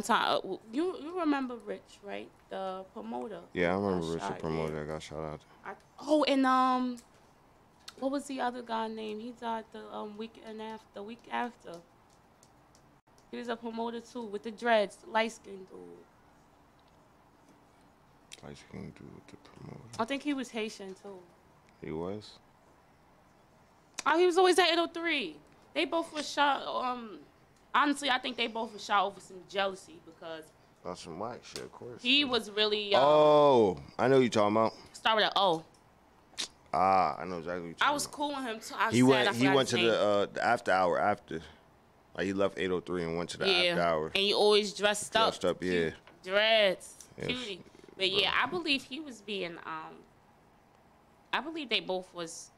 time you remember Rich, right? The promoter. Yeah, I remember Rich, the promoter that got shot out. And what was the other guy name? He died the week after. He was a promoter too with the dreads, light skinned dude. Light skinned dude with the promoter. I think he was Haitian too. He was? Oh, he was always at 803. They both were shot. Honestly, I think they both were shot over some jealousy because. That's some white shit, of course. He was really. Oh, I know who you're talking about. Start with an O. I know exactly what you're talking about. I was cool with him too. He went to the after hour after. Like he left 803 and went to the after hour. And he always dressed up. Yeah. Dreads. Cutie. But yeah, I believe he was being I believe they both was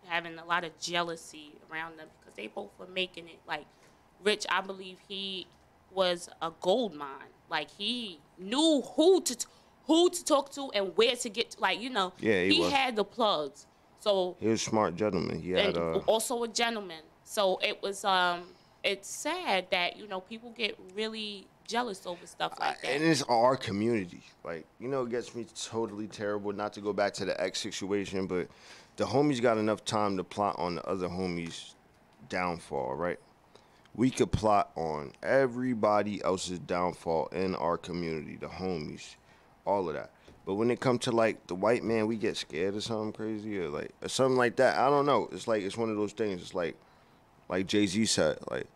having a lot of jealousy around them because they both were making it. Like Rich, I believe he was a gold mine. Like he knew who to talk to and where to get to. Like, you know, yeah, he had the plugs. So he was a smart gentleman. He had also a gentleman. So it was it's sad that, you know, people get really jealous over stuff like that. And it's our community. Like, you know, it gets me totally terrible, not to go back to the X situation, but the homies got enough time to plot on the other homies' downfall, right? We could plot on everybody else's downfall in our community, the homies, all of that. But when it comes to, like, the white man, we get scared of something crazy or something like that. I don't know. It's like, it's one of those things. It's like Jay-Z said, like,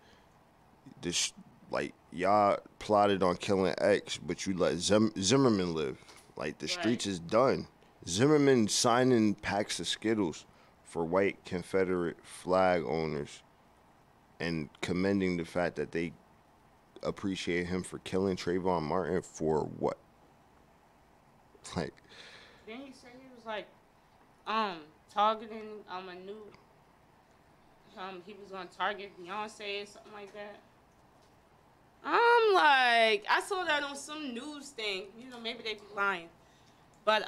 this, like, y'all plotted on killing X, but you let Zimmerman live. Like, the streets is done. Zimmerman signing packs of Skittles for white Confederate flag owners and commending the fact that they appreciate him for killing Trayvon Martin for what? Like, then he said he was like targeting a new he was gonna target Beyonce or something like that. I'm like, I saw that on some news thing. You know, maybe they be lying. But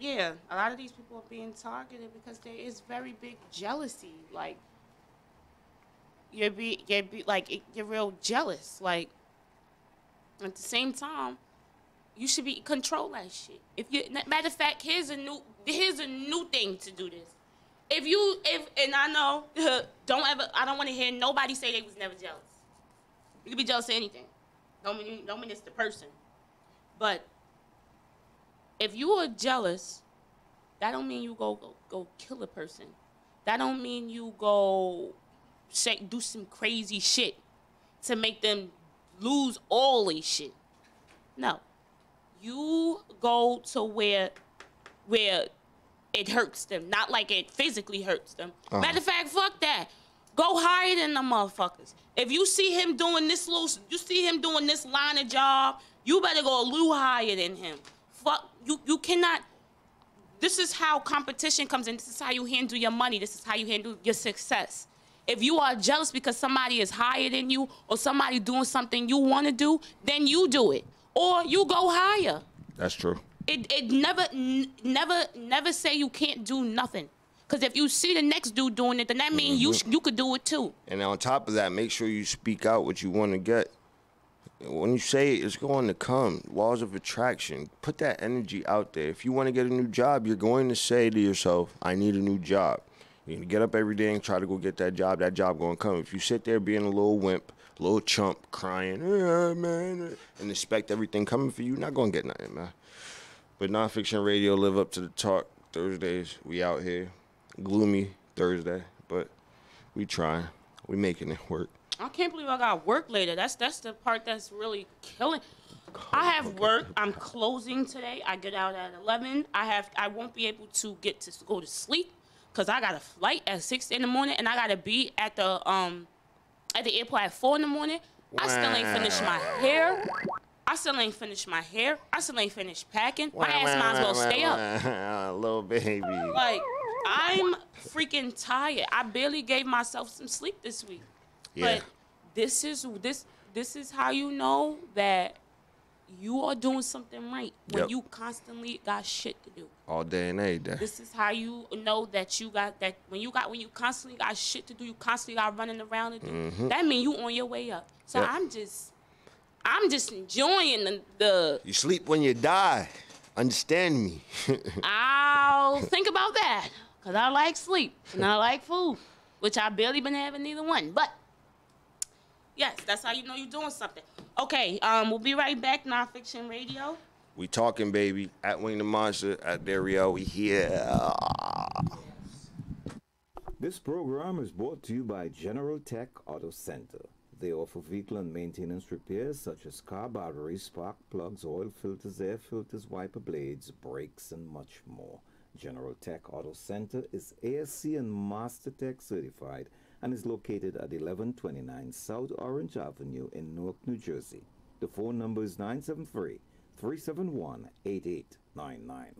yeah, a lot of these people are being targeted because there is very big jealousy. Like you're real jealous. Like at the same time, you should be control that shit. Matter of fact, here's a new thing to do this. And I know I don't want to hear nobody say they was never jealous. You can be jealous of anything. Don't mean it's the person. But if you are jealous, that don't mean you go kill a person. That don't mean you go do some crazy shit to make them lose all their shit. No. you go to where it hurts them, not like it physically hurts them. Matter of fact, fuck that. Go higher than the motherfuckers. If you see him doing this line of job, you better go a little higher than him. Fuck, you cannot. This is how competition comes in. This is how you handle your money. This is how you handle your success. If you are jealous because somebody is higher than you or somebody doing something you want to do, then you do it. Or you go higher. That's true. It never say you can't do nothing. Because if you see the next dude doing it, then that means you could do it too. And on top of that, make sure you speak out what you want to get. When you say it, it's going to come. Laws of attraction. Put that energy out there. If you want to get a new job, you're going to say to yourself, I need a new job. You're going to get up every day and try to go get that job going to come. If you sit there being a little wimp, a little chump, crying, man, and expect everything coming for you, you're not going to get nothing, man. But Nonfiction Radio, live up to the talk. Thursdays, we out here. Gloomy Thursday, but we trying. We making it work. I can't believe I got work later. That's the part that's really killing. I have work. I'm closing today. I get out at 11. I won't be able to go to sleep because I got a flight at 6 in the morning and I gotta be at the airport at 4 in the morning. I still ain't finished my hair. I still ain't finished packing. My ass might as well stay up. Little baby. Like, I'm freaking tired. I barely gave myself some sleep this week. Yeah. But this is how you know that you are doing something right. When you constantly got shit to do. All day and every day. This is how you know that you got that when you constantly got shit to do, you constantly got running around to do. That means you on your way up. So I'm just enjoying the You sleep when you die. Understand me. I'll think about that. Because I like sleep and I like food, which I barely been having neither one. But, yes, that's how you know you're doing something. Okay, we'll be right back, Nonfiction Radio. We talking, baby. At Wing the Monster, at Dario, we here. This program is brought to you by General Tech Auto Center. They offer vehicle and maintenance repairs such as car batteries, spark plugs, oil filters, air filters, wiper blades, brakes, and much more. General Tech Auto Center is ASC and Master Tech certified and is located at 1129 South Orange Avenue in Newark, New Jersey. The phone number is 973-371-8899.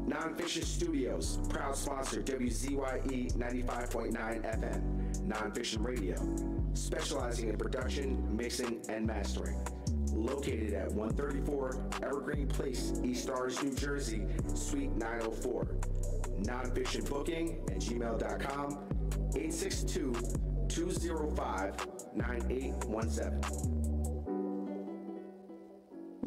Nonfiction Studios, proud sponsor WZYE 95.9 FM, Nonfiction Radio, specializing in production, mixing, and mastering. Located at 134 Evergreen Place, East Orange, New Jersey, Suite 904. Nonfiction booking at gmail.com, 862-205-9817.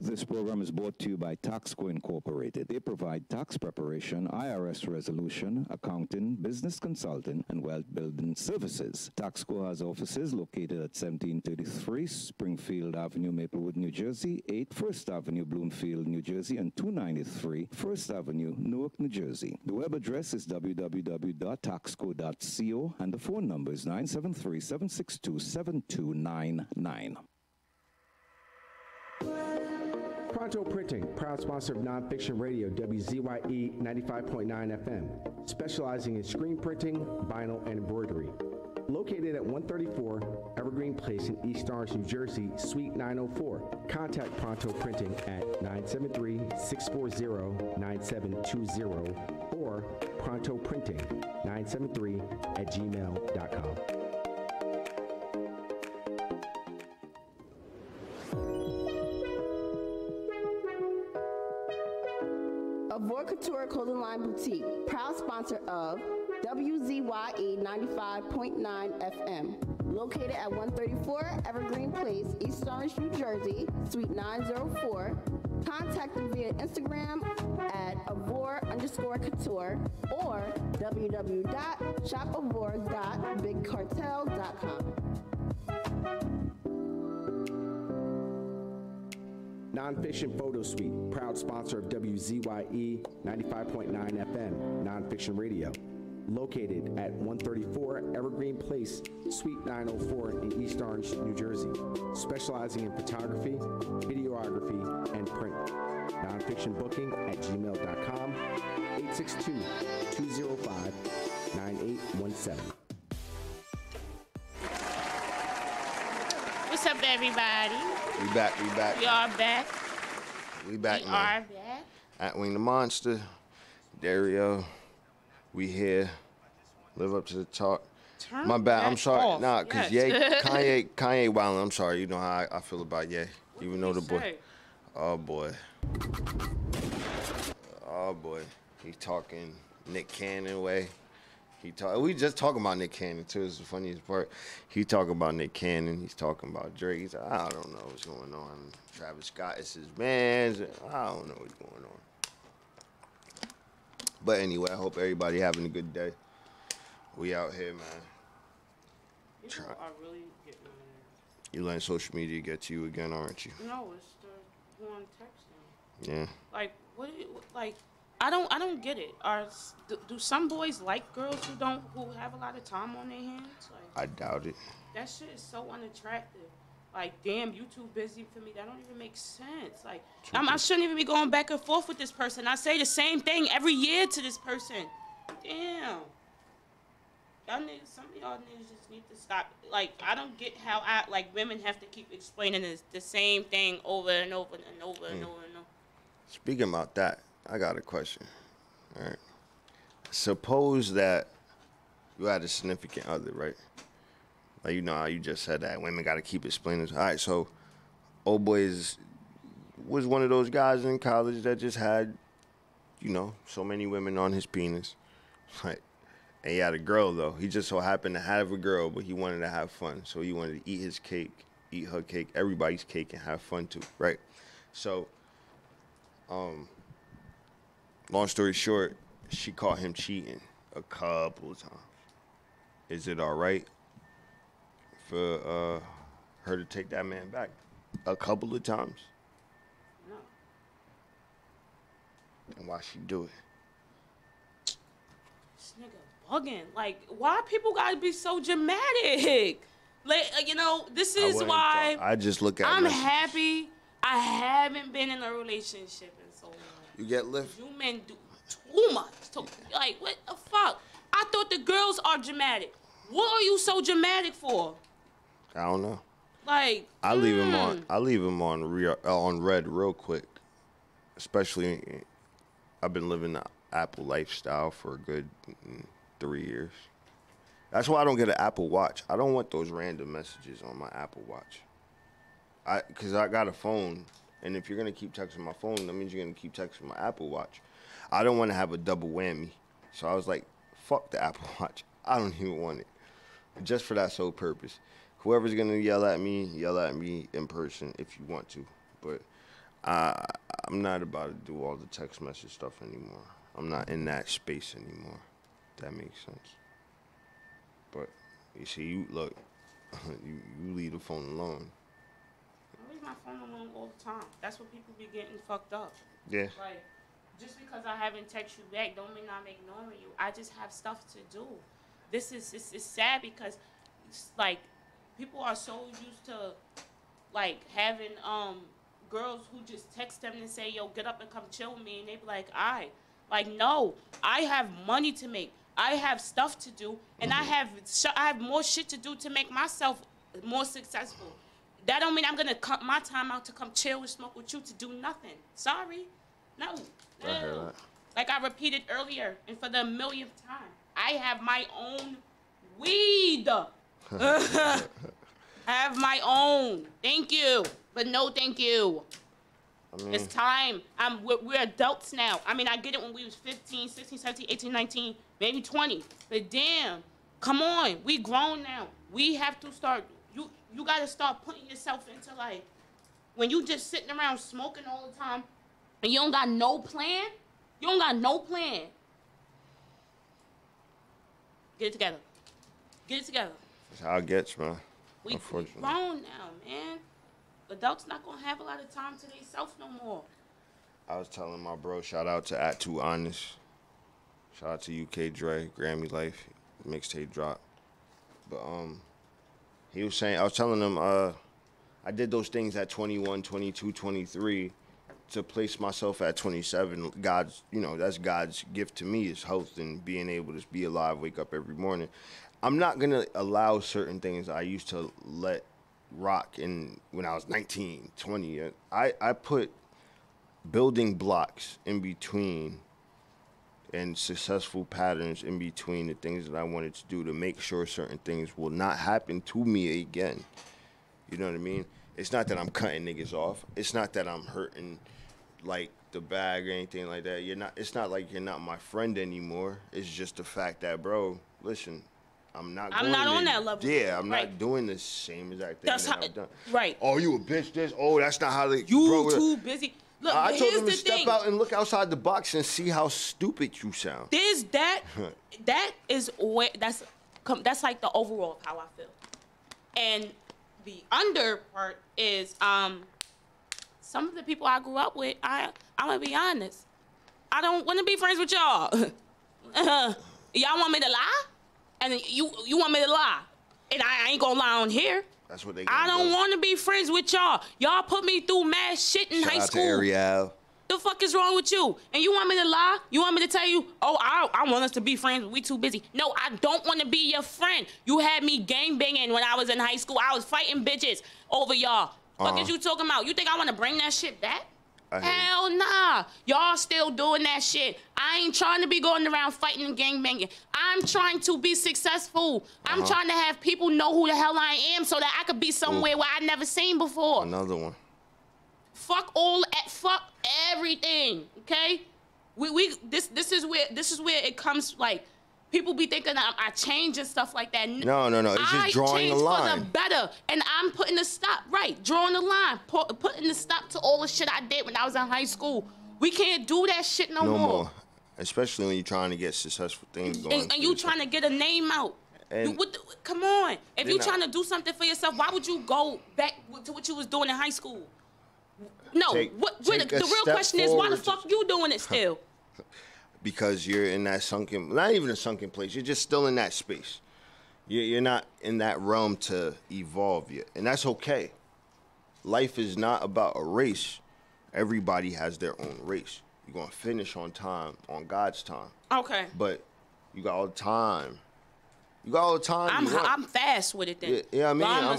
This program is brought to you by Taxco Incorporated. They provide tax preparation, IRS resolution, accounting, business consulting, and wealth building services. Taxco has offices located at 1733 Springfield Avenue, Maplewood, New Jersey, 8 First Avenue, Bloomfield, New Jersey, and 293 First Avenue, Newark, New Jersey. The web address is www.taxco.co, and the phone number is 973-762-7299. Pronto Printing, proud sponsor of Nonfiction Radio, WZYE 95.9 FM, specializing in screen printing, vinyl, and embroidery. Located at 134 Evergreen Place in East Orange, New Jersey, Suite 904. Contact Pronto Printing at 973-640-9720 or prontoprinting973@gmail.com. Avoid Couture Clothing Line Boutique, proud sponsor of WZYE 95.9 FM. Located at 134 Evergreen Place, East Orange, New Jersey, Suite 904. Contact them via Instagram at avor_couture or www.shopavor.bigcartel.com. Nonfiction Photo Suite, proud sponsor of WZYE 95.9 FM, Nonfiction Radio. located at 134 Evergreen Place, Suite 904 in East Orange, New Jersey, specializing in photography, videography, and print. Nonfictionbooking@gmail.com, 862-205-9817. What's up, everybody? We back. We are back. We back, We man. are back. At Wing the Monster, Dario, we here. Live up to the talk. Turn My bad. I'm that sorry. off. Nah, cause Yes. Kanye wildin'. I'm sorry. You know how I feel about Ye. Even though the boy. Say. Oh boy. Oh boy. He talking Nick Cannon way. We just talking about Nick Cannon too. It's the funniest part. He talking about Nick Cannon. He's talking about Drake. He's like, I don't know what's going on. Travis Scott is his man. I don't know what's going on. But anyway, I hope everybody having a good day. We out here, man. People are really getting on there. You letting social media get to you again, aren't you? No, it's the one texting. Yeah. Like, what? Like, I don't get it. Do some boys like girls who have a lot of time on their hands? Like, I doubt it. that shit is so unattractive. Like, damn, you too busy for me. That don't even make sense. Like, I shouldn't even be going back and forth with this person. I say the same thing every year to this person. Damn. Some of y'all niggas just need to stop. Like, I don't get how women have to keep explaining the same thing over and over and over and over and over. Speaking about that, I got a question. All right. Suppose that you had a significant other, right? Like, you know how you just said that women got to keep explaining. All right, so old boy was one of those guys in college that just had, so many women on his penis. Like, and he had a girl, though. He just so happened to have a girl, but he wanted to have fun. So he wanted to eat his cake, eat her cake, everybody's cake, and have fun, too, right? So, long story short, she caught him cheating a couple of times. Is it all right for her to take that man back a couple of times? No. And why she do it? This nigga bugging. Like, why people gotta be so dramatic? Like, this is why I just look at I'm messages. happy I haven't been in a relationship in so long. You get lift? You men do too much. Like, what the fuck? I thought the girls are dramatic. What are you so dramatic for? I don't know. Like, I leave him on red real quick. Especially, I've been living the Apple lifestyle for a good 3 years. That's why I don't get an Apple Watch. I don't want those random messages on my Apple Watch. Because I got a phone, and if you're going to keep texting my phone, that means you're going to keep texting my Apple Watch. I don't want to have a double whammy. So I was like, fuck the Apple Watch. I don't even want it. Just for that sole purpose. Whoever's going to yell at me in person if you want to. But I'm not about to do all the text message stuff anymore. I'm not in that space anymore. If that makes sense. But, you see, you leave the phone alone. I leave my phone alone all the time. That's what people be getting fucked up. Yeah. Like, just because I haven't texted you back don't mean I'm ignoring you. I just have stuff to do. This is it's sad because it's like people are so used to like having girls who just text them and say, yo, get up and come chill with me, and they be like, alright. Like, no, I have money to make. I have stuff to do, and I have more shit to do to make myself more successful. That don't mean I'm gonna cut my time out to come chill and smoke with you to do nothing. Sorry, no. I heard that. Like I repeated earlier, and for the millionth time, I have my own weed. I have my own. Thank you, but no, thank you. I mean, It's time. We're adults now. I mean, I get it when we was 15, 16, 17, 18, 19, maybe 20. But damn, come on. We grown now. We have to start. You got to start putting yourself into, like, when you just sitting around smoking all the time and you don't got no plan, you don't got no plan. Get it together. Get it together. that's how it gets, man. We Unfortunately. grown now, man. Adults not going to have a lot of time to themselves no more. I was telling my bro, shout out to @2honest. Shout out to UK Dre, Grammy Life, mixtape drop. But he was saying, I was telling him, I did those things at 21, 22, 23 to place myself at 27. God's, that's God's gift to me is health and being able to be alive, wake up every morning. I'm not going to allow certain things I used to let rock when I was 19, 20. I put building blocks in between and successful patterns in between the things that I wanted to do to make sure certain things will not happen to me again. You know what I mean? It's not that I'm cutting niggas off. It's not that I'm hurting like the bag or anything like that. It's not like you're not my friend anymore. It's just the fact that, bro, listen, I'm not on that level. Yeah, I'm not doing the same exact thing I've done. Right. Oh, you a bitch this? Oh, that's not how they... You too busy. Look, I told him to step out and look outside the box and see how stupid you sound. There's that is where that's like the overall of how I feel. And the under part is some of the people I grew up with, I'm gonna be honest. I don't want to be friends with y'all. Y'all want me to lie? And you want me to lie? And I ain't gonna lie on here. That's what they. I don't want to be friends with y'all. Y'all put me through mad shit in high school. Shout out to Ariel. The fuck is wrong with you? And you want me to lie? You want me to tell you, oh, I want us to be friends, we too busy. No, I don't want to be your friend. You had me gang banging when I was in high school. I was fighting bitches over y'all. Fuck is you talking about? You think I want to bring that shit back? Hell nah. Y'all still doing that shit. I ain't trying to be going around fighting and gang banging. I'm trying to be successful. I'm trying to have people know who the hell I am so that I could be somewhere where I never seen before. Another one. Fuck everything, okay? This is where it comes, like, people be thinking that I change and stuff like that. No. It's just drawing a line. I changed for the better, and I'm putting a stop. Right, drawing a line, putting a stop to all the shit I did when I was in high school. We can't do that shit no more. Especially when you're trying to get successful things going. And you trying to get a name out. Come on. If you're trying to do something for yourself, why would you go back to what you was doing in high school? No, the real question is, why the fuck you doing it still? Because you're in that not even a sunken place. You're just still in that space. You're not in that realm to evolve yet. And that's okay. Life is not about a race. Everybody has their own race. You're going to finish on time, on God's time. Okay. But you got all the time. You got all the time. I'm fast with it then. Yeah, I mean, you know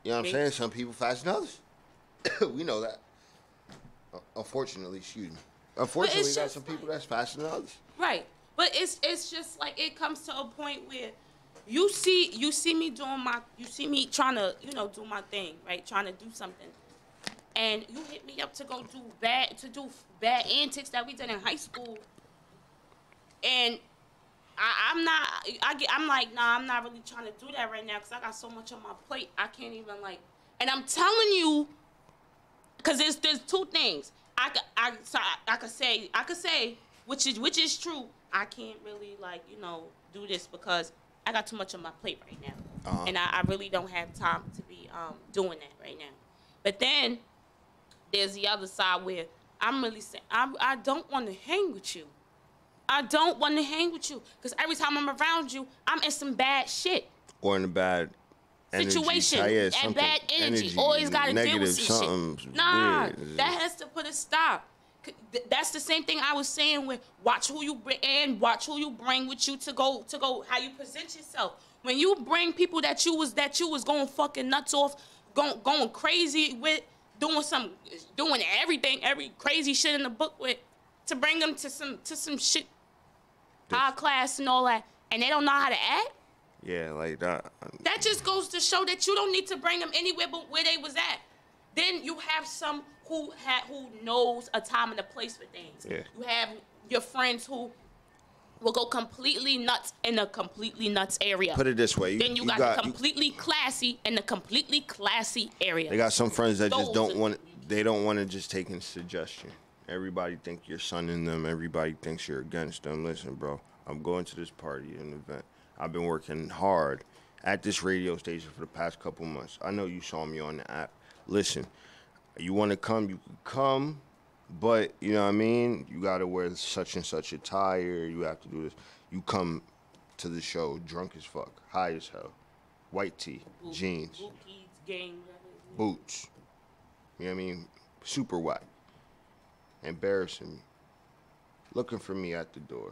what I'm saying? Some people faster than others. We know that. Unfortunately, excuse me. Unfortunately, we got some people that's faster than others. Right. But it's just like it comes to a point where you see me trying to, do my thing, right? Trying to do something. And you hit me up to go do bad antics that we did in high school. And I'm like, nah, I'm not really trying to do that right now because I got so much on my plate. I can't even and I'm telling you, because there's two things. I could say, which is true. I can't really do this because I got too much on my plate right now, and I really don't have time to be doing that right now. But then there's the other side where I'm really saying I don't want to hang with you. I don't want to hang with you because every time I'm around you, I'm in some bad shit or in a bad situation and bad energy. Always gotta deal with some shit. Nah, that has to put a stop. That's the same thing I was saying with watch who you bring and watch who you bring with you to go how you present yourself. When you bring people that you was going fucking nuts off, going crazy with, doing everything, every crazy shit in the book with, to bring them to some shit, high class and all that, and they don't know how to act. Yeah, like that. That just goes to show that you don't need to bring them anywhere but where they was at. Then you have some who knows a time and a place for things. Yeah. You have your friends who will go completely nuts in a completely nuts area. Put it this way. Then you got the completely classy in the completely classy area. They got some friends that just don't want to just take in suggestion. Everybody think you're sunning them. Everybody thinks you're against them. Listen, bro, I'm going to this party, an event. I've been working hard at this radio station for the past couple months. I know you saw me on the app. Listen, you want to come, you can come. But, you know what I mean? You got to wear such and such attire. You have to do this. You come to the show drunk as fuck, high as hell. White tee, jeans, boots. You know what I mean? Super whack. Embarrassing me. Looking for me at the door.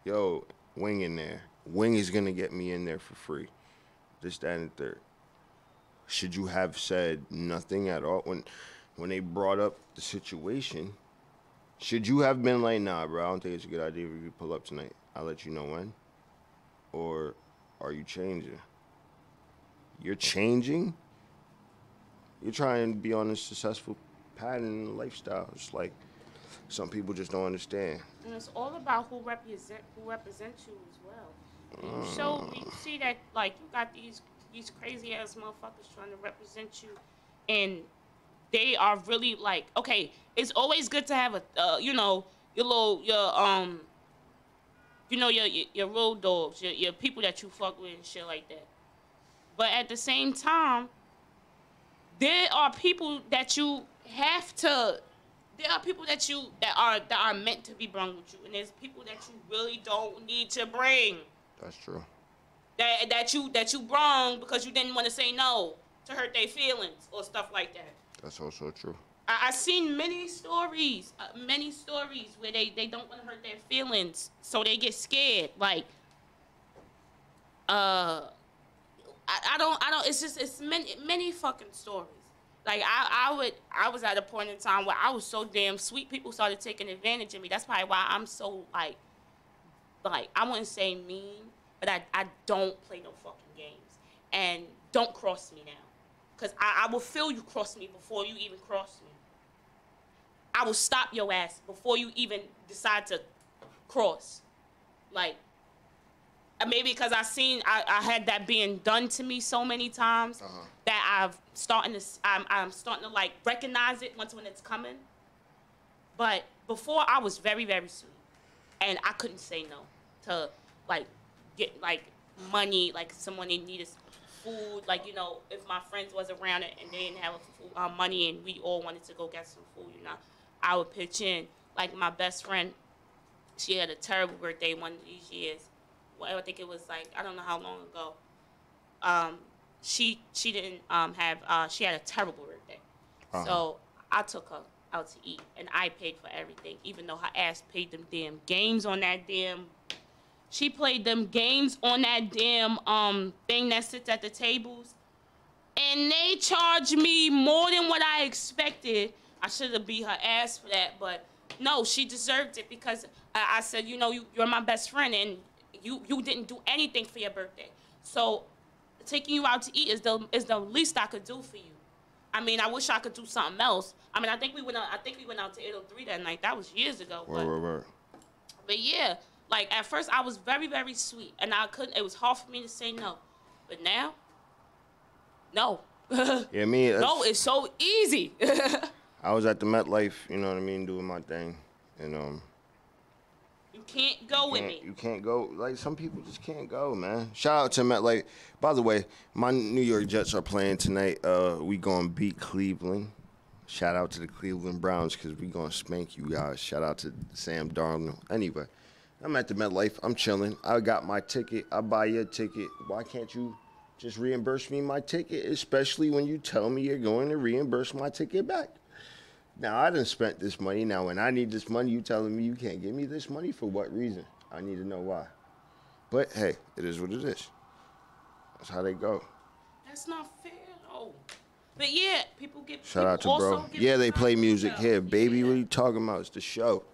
Yo, Wing in there. Wing is going to get me in there for free. This, that, and the third. Should you have said nothing at all? When they brought up the situation, should you have been like, nah, bro, I don't think it's a good idea if you pull up tonight. I'll let you know when. Or are you changing? You're changing? You're trying to be on a successful pattern and lifestyle. It's like some people just don't understand. And it's all about who represents you as well. You see that, like, you got these crazy ass motherfuckers trying to represent you, and they are really like, okay, it's always good to have your road dogs, your people that you fuck with and shit like that. But at the same time, there are people that you have to. There are people that are meant to be brung with you, and there's people that you really don't need to bring. That's true. That you brung because you didn't want to say no to hurt their feelings or stuff like that. That's also true. I've seen many stories where they don't want to hurt their feelings, so they get scared. Like, I don't. It's many fucking stories. Like, I was at a point in time where I was so damn sweet, people started taking advantage of me. That's probably why I'm so like I wouldn't say mean, but I don't play no fucking games. And don't cross me now. Because I will feel you cross me before you even cross me. I will stop your ass before you even decide to cross. Like, maybe because I had that being done to me so many times that I'm starting to like recognize it when it's coming. But before I was very, very sweet, and I couldn't say no to like get like money, like someone that needed food, like, you know, if my friends was around and they didn't have money and we all wanted to go get some food, you know, I would pitch in. Like my best friend, she had a terrible birthday one of these years. Well, I think it was like, I don't know how long ago. She didn't she had a terrible birthday. So I took her out to eat and I paid for everything, even though her ass paid them damn games on that damn. She played them games on that damn thing that sits at the tables, and they charged me more than what I expected. I should have beat her ass for that, but no, she deserved it because I said, you know, you're my best friend, and you didn't do anything for your birthday. So taking you out to eat is the least I could do for you. I mean, I wish I could do something else. I mean, I think we went out to 803 that night. That was years ago. But yeah. Like, at first, I was very, very sweet, and it was hard for me to say no. But now, no. Yeah, me. No, it's so easy. I was at the MetLife, you know what I mean, doing my thing, and you can't go with me. You can't go. Like, some people just can't go, man. Shout out to MetLife. By the way, my New York Jets are playing tonight. We gonna beat Cleveland. Shout out to the Cleveland Browns because we gonna spank you guys. Shout out to Sam Darnold. Anyway. I'm at the MetLife. I'm chilling. I got my ticket. I buy your ticket. Why can't you just reimburse me my ticket, especially when you tell me you're going to reimburse my ticket back? Now, I done spent this money. Now, when I need this money, you telling me you can't give me this money? For what reason? I need to know why. But, hey, it is what it is. That's how they go. That's not fair, though. But, yeah, people get... Shout out to bro. Yeah, they play music here. Baby, what are you talking about? It's the show.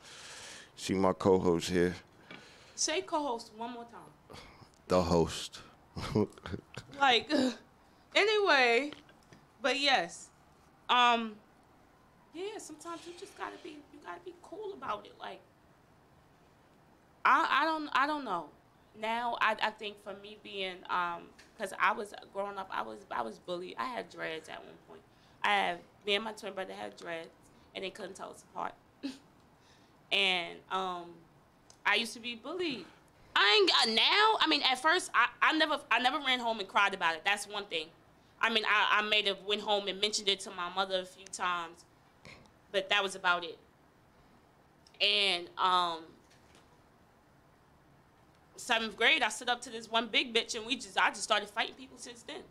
See my co-host here. Say co-host one more time. The host. Like, anyway, but yes, yeah. Sometimes you just gotta be cool about it. Like, I don't know. Now I think for me being because I was growing up, I was bullied. I had dreads at one point. Me and my twin brother had dreads, and they couldn't tell us apart. And I used to be bullied. I mean, at first, I never ran home and cried about it. That's one thing. I mean, I may have went home and mentioned it to my mother a few times, but that was about it. And 7th grade, I stood up to this one big bitch, and I just started fighting people since then.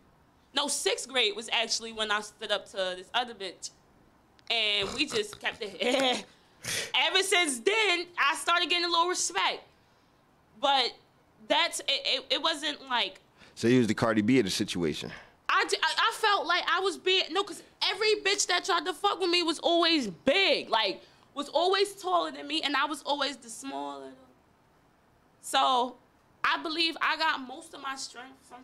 No, 6th grade was actually when I stood up to this other bitch, and we just kept it. Ever since then, I started getting a little respect. But that's it. It wasn't like. So you was the Cardi B of the situation. I felt like I was being because every bitch that tried to fuck with me was always big, like was always taller than me, and I was always the smaller. So I believe I got most of my strength from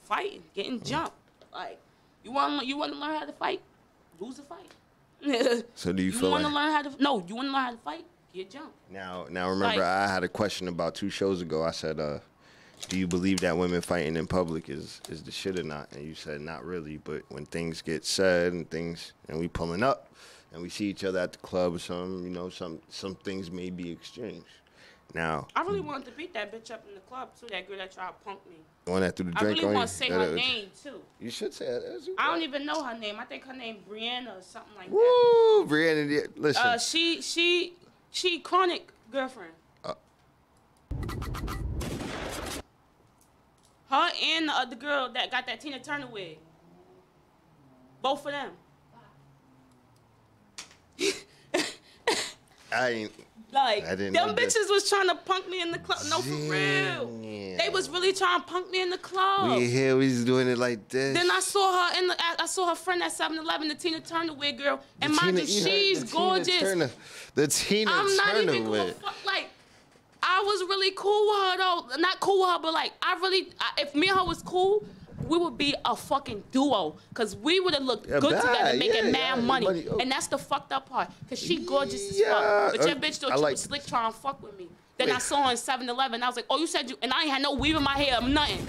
fighting, getting jumped. Like you want to learn how to fight, lose a fight. So do you feel want like to learn how to? No, you want to learn how to fight? Get jumped. Now remember, Like- I had a question about 2 shows ago. I said, do you believe that women fighting in public is the shit or not? And you said not really, but when things get said and we pulling up and we see each other at the club or something, you know, some things may be exchanged. Now, I really wanted to beat that bitch up in the club too. That girl that tried to punk me. the one that threw the I drink really on want you. to say her name too. You should say it. I don't even know her name. I think her name Brianna or something like that. Woo, Brianna, listen. She chronic girlfriend. Her and the other girl that got that Tina Turner wig. Both of them. I didn't know them that. bitches was trying to punk me in the club. No, for real. They was really trying to punk me in the club. We here, we just doing it like this. Then I saw her friend at 7-Eleven, the Tina Turner wig girl, and mind you, she's gorgeous. The Tina I'm not Turner even wig. like. I was really cool with her though. Not cool with her, but like if me and her was cool, we would be a fucking duo. Cause we would have looked good together, making mad money. And that's the fucked up part. Cause she gorgeous as fuck. But your bitch thought you was slick trying to fuck with me. Then I saw her in 7-Eleven. I was like, oh, you said you, and I ain't had no weave in my hair, nothing.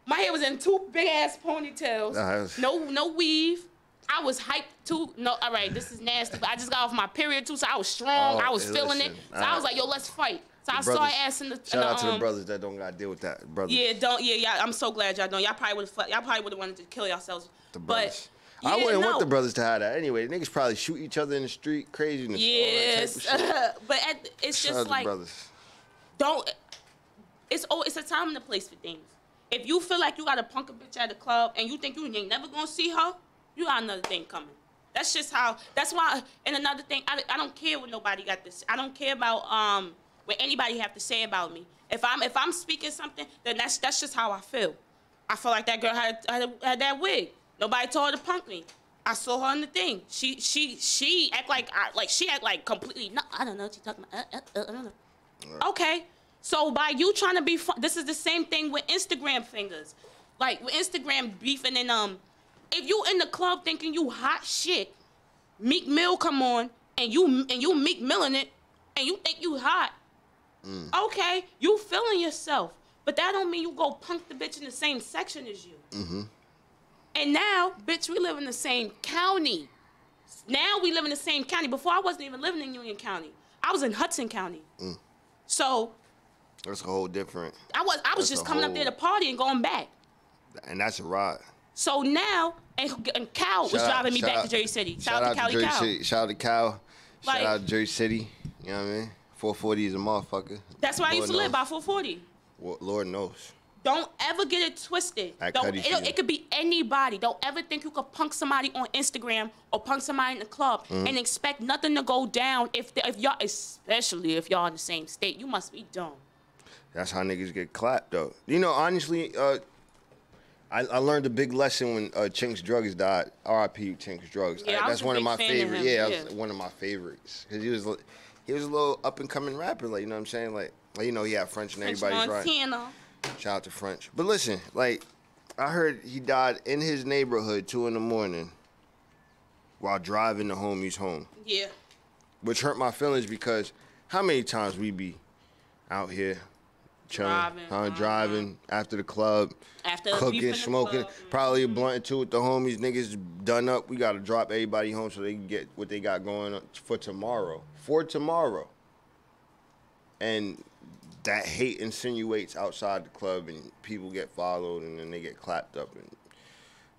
My hair was in 2 big ass ponytails. No weave. I was hyped too. No, all right, this is nasty. But I just got off my period too, so I was strong. I was feeling it. So I was like, yo, let's fight. So I saw her ass in the. Shout out to the brothers that don't gotta deal with that. Brothers. Yeah, I'm so glad y'all don't. Y'all probably would have wanted to kill yourselves. The brothers. But I wouldn't want the brothers to have that anyway. Niggas probably shoot each other in the street, craziness. Yes, but it's just like it's a time and a place for things. If you feel like you got to punk a bitch at the club and you think you ain't never gonna see her, you got another thing coming. That's just how. That's why. And another thing, I don't care what nobody got this. I don't care about what anybody have to say about me. If I'm speaking something, then that's just how I feel. I feel like that girl had that wig. Nobody told her to punk me. I saw her in the thing. She act like completely. No, I don't know what you're talking about. I don't know. Right. Okay, so by you trying to be fun, this is the same thing with Instagram fingers. Like with Instagram beefing and if you in the club thinking you hot shit, Meek Mill come on and you Meek Millin' it and you think you hot. Okay, you feeling yourself, but that don't mean you go punk the bitch in the same section as you. Mm-hmm. And now, bitch, we live in the same county. Now we live in the same county. Before I wasn't even living in Union County. I was in Hudson County. So that's a whole different. I was just coming up there to party and going back. And that's a ride. So now, and Cal was driving me back to Jersey City. Shout out to Cali Cal. Shout out to Cal. Shout out to Jersey City. You know what I mean? 440 is a motherfucker. That's where I used to live, by 440. Well, Lord knows. Don't ever get it twisted. It could be anybody. Don't ever think you could punk somebody on Instagram or punk somebody in the club and expect nothing to go down if y'all, especially if y'all in the same state. You must be dumb. That's how niggas get clapped, though. You know, honestly, I learned a big lesson when Chinks Drugs died. R.I.P. Chinks Drugs. Yeah, that's one of my favorites. Yeah, that was one of my favorites because he was a little up and coming rapper. Like, you know what I'm saying? Like you know, he had French and everybody's right. Shout out to French. But listen, like, I heard he died in his neighborhood 2 a.m. while driving the homies home. Yeah. Which hurt my feelings because how many times we be out here chilling, driving after the club, cooking, smoking, probably a blunt or two with the homies. Niggas done up. We got to drop everybody home so they can get what they got going on for tomorrow. And that hate insinuates outside the club and people get followed and then they get clapped up. And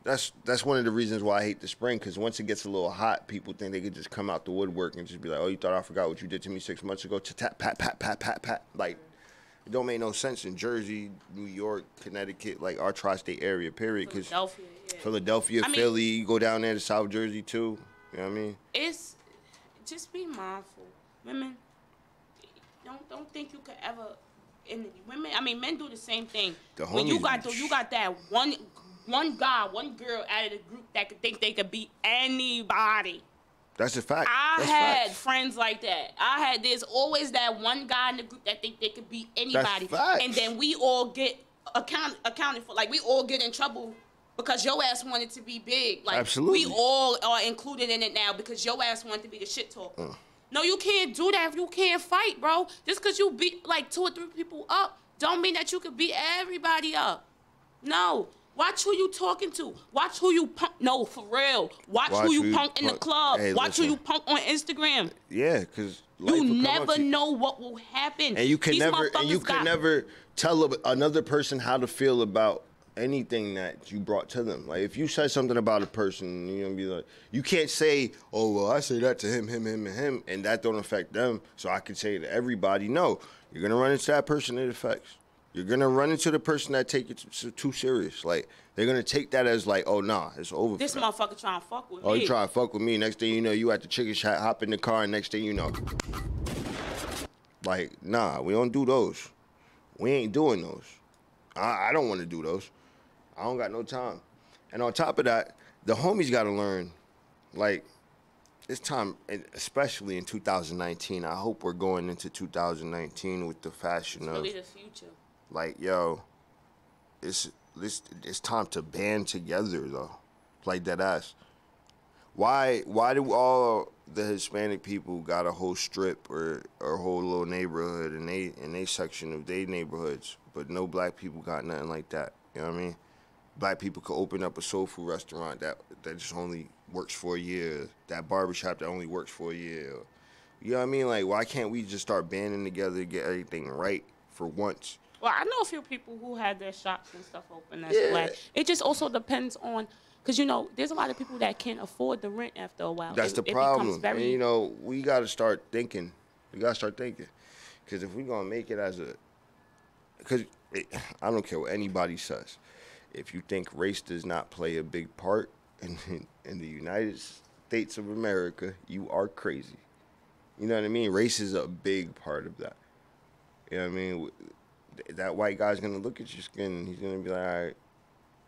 That's one of the reasons why I hate the spring, because once it gets a little hot, people think they could just come out the woodwork and just be like, oh, you thought I forgot what you did to me 6 months ago? Tap, pat, pat, pat, pat, pat. Like, it don't make no sense in Jersey, New York, Connecticut, like our tri-state area, period. Cause Philadelphia, Philly, you go down there to South Jersey too. You know what I mean? It's just be mindful. Women, don't think you could ever. Women, I mean, men do the same thing. When you got that one guy, one girl out of the group that could think they could beat anybody. That's a fact. I had friends like that. There's always that one guy in the group that think they could beat anybody. And then we all get accounted for. Like, we all get in trouble because your ass wanted to be big. Like, absolutely. We all are included in it now because your ass wanted to be the shit talker. No, you can't do that if you can't fight, bro. Just because you beat like 2 or 3 people up don't mean that you could beat everybody up. No. Watch who you talking to. Watch who you punk. No, for real. Watch who you punk in the club. Watch who you punk on Instagram. Yeah, because you never know what will happen. And you can never tell another person how to feel about anything that you brought to them. Like, if you said something about a person, you're gonna be like, you can't say, oh, well, I say that to him, and that don't affect them, so I can say it to everybody. No, you're gonna run into that person it affects. You're gonna run into the person that take it too serious. Like, they're gonna take that as like, oh, nah, it's over. This motherfucker trying to fuck with me. Oh, you trying to fuck with me. Next thing you know, you at the chicken shack, hop in the car, and next thing you know. Like, nah, we don't do those. We ain't doing those. I don't want to do those. I don't got no time. And on top of that, the homies got to learn, like, it's time, especially in 2019. I hope we're going into 2019 with the fashion of, really the future. Like, yo, it's time to band together, though. Like, that ass. Why do all the Hispanic people got a whole strip or a whole little neighborhood in they section of their neighborhoods, but no black people got nothing like that? You know what I mean? Black people could open up a soul food restaurant that just only works for a year. That barbershop that only works for a year. You know what I mean? Like, why can't we just start banding together to get everything right for once? Well, I know a few people who had their shops and stuff open that's black. It just also depends on, because, you know, there's a lot of people that can't afford the rent after a while. That's the problem. And, you know, we got to start thinking. Because if we're going to make it as because I don't care what anybody says. If you think race does not play a big part in the United States of America, you are crazy. You know what I mean? Race is a big part of that. You know what I mean? That white guy's going to look at your skin and he's going to be like, all right.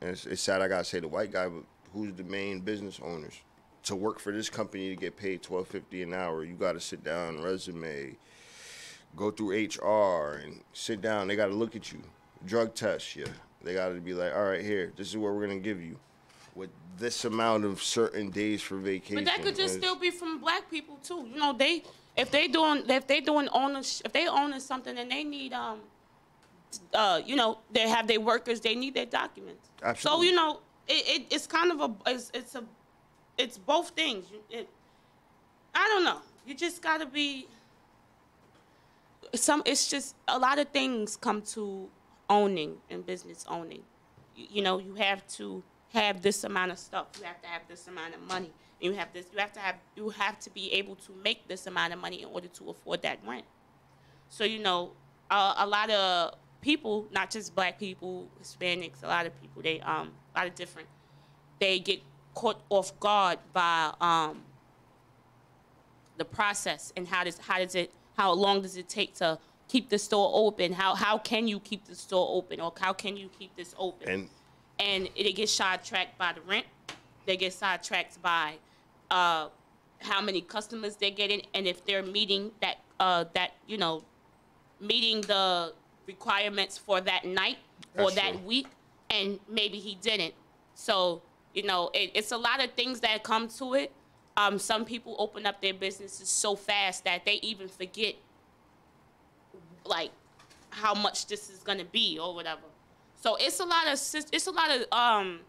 And it's sad I got to say the white guy, but who's the main business owners? To work for this company to get paid $12.50 an hour, you got to sit down, resume, go through HR and sit down. They got to look at you, drug test you. They got to be like, all right, here, this is what we're going to give you with this amount of certain days for vacation. But that could just still be from black people too. You know, if they owning something and they need you know, they have their workers, they need their documents. Absolutely. So, you know, it's kind of it's both things. I don't know. You just got to be it's just a lot of things come to owning and business owning. You know, you have to have this amount of stuff. You have to have this amount of money. You have to be able to make this amount of money in order to afford that rent. So, you know, a lot of people, not just black people, Hispanics, a lot of people, a lot of different, they get caught off guard by the process and how long does it take to keep the store open? How can you keep the store open, or how can you keep this open? And they get sidetracked by the rent. They get sidetracked by how many customers they're getting, and if they're meeting meeting the requirements for that night or that week, and maybe he didn't. So, you know, it's a lot of things that come to it. Some people open up their businesses so fast that they even forget, like, how much this is gonna be or whatever. So it's a lot of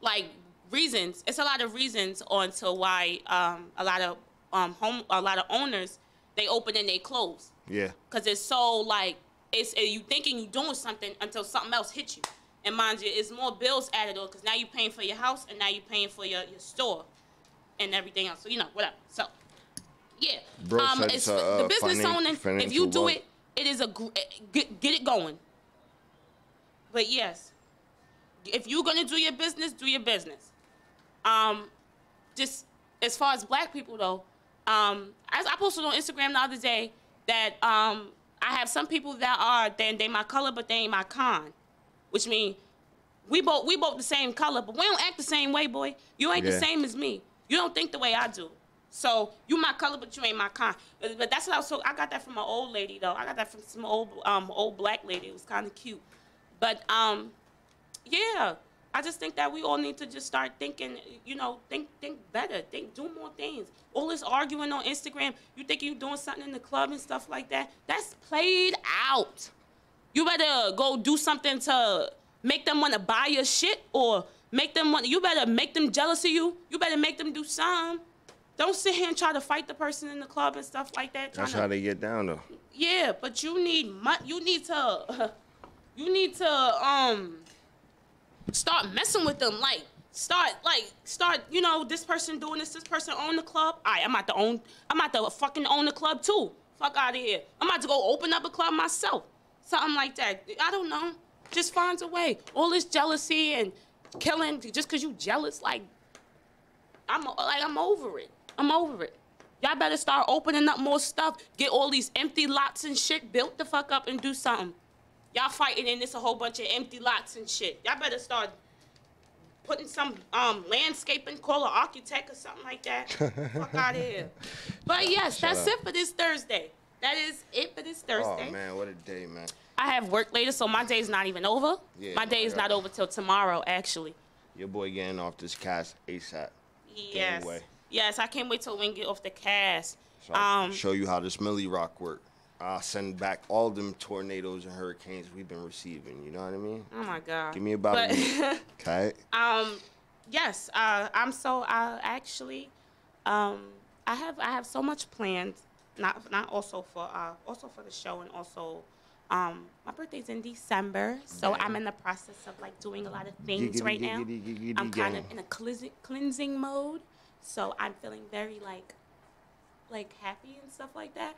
like reasons. It's a lot of reasons onto why a lot of owners, they open and they close. Yeah. Cause it's so like you thinking you're doing something until something else hits you. And mind you, it's more bills added on because now you're paying for your house and now you're paying for your store and everything else. So, whatever. So, yeah. Bro said it's the business owner, if you do it, it is get it going. But yes, if you're going to do your business, do your business. Just as far as black people, though, as I posted on Instagram the other day that I have some people that are, they my color, but they ain't my kind. Which means we both the same color, but we don't act the same way, boy. You ain't the same as me. You don't think the way I do. So you my color, but you ain't my kind. But that's what I got that from an old lady, though. I got that from some old black lady. It was kind of cute. But yeah, I just think that we all need to just start thinking, think better, do more things. All this arguing on Instagram, you think you doing something in the club and stuff like that, that's played out. You better go do something to make them want to buy your shit or you better make them jealous of you. You better make them do something. Don't sit here and try to fight the person in the club and stuff like that. That's how they get down, though. Yeah, but you need to start messing with them. Start, this person doing this person own the club. All right, I'm about to fucking own the club too. Fuck out of here. I'm about to go open up a club myself. Something like that. I don't know. Just finds a way. All this jealousy and killing just because you jealous, I'm over it. I'm over it. Y'all better start opening up more stuff. Get all these empty lots and shit built the fuck up and do something. Y'all fighting and it's a whole bunch of empty lots and shit. Y'all better start putting some landscaping, call an architect or something like that. Fuck out of here. But yes, that's it for this Thursday. That is it for this Thursday. Oh, man, what a day, man. I have work later, so my day's not even over. Yeah, my day is not over till tomorrow, actually. Your boy getting off this cast ASAP. Yes. Anyway. Yes, I can't wait till we can get off the cast. So I can show you how this Millie Rock work. I'll send back all them tornadoes and hurricanes we've been receiving. You know what I mean? Oh, my God. Give me about a minute. Okay? Yes, I have so much planned. Not also for the show, and also my birthday's in December, so I'm in the process of doing a lot of things right now. I'm kind of in a cleansing mode, so I'm feeling very happy and stuff like that.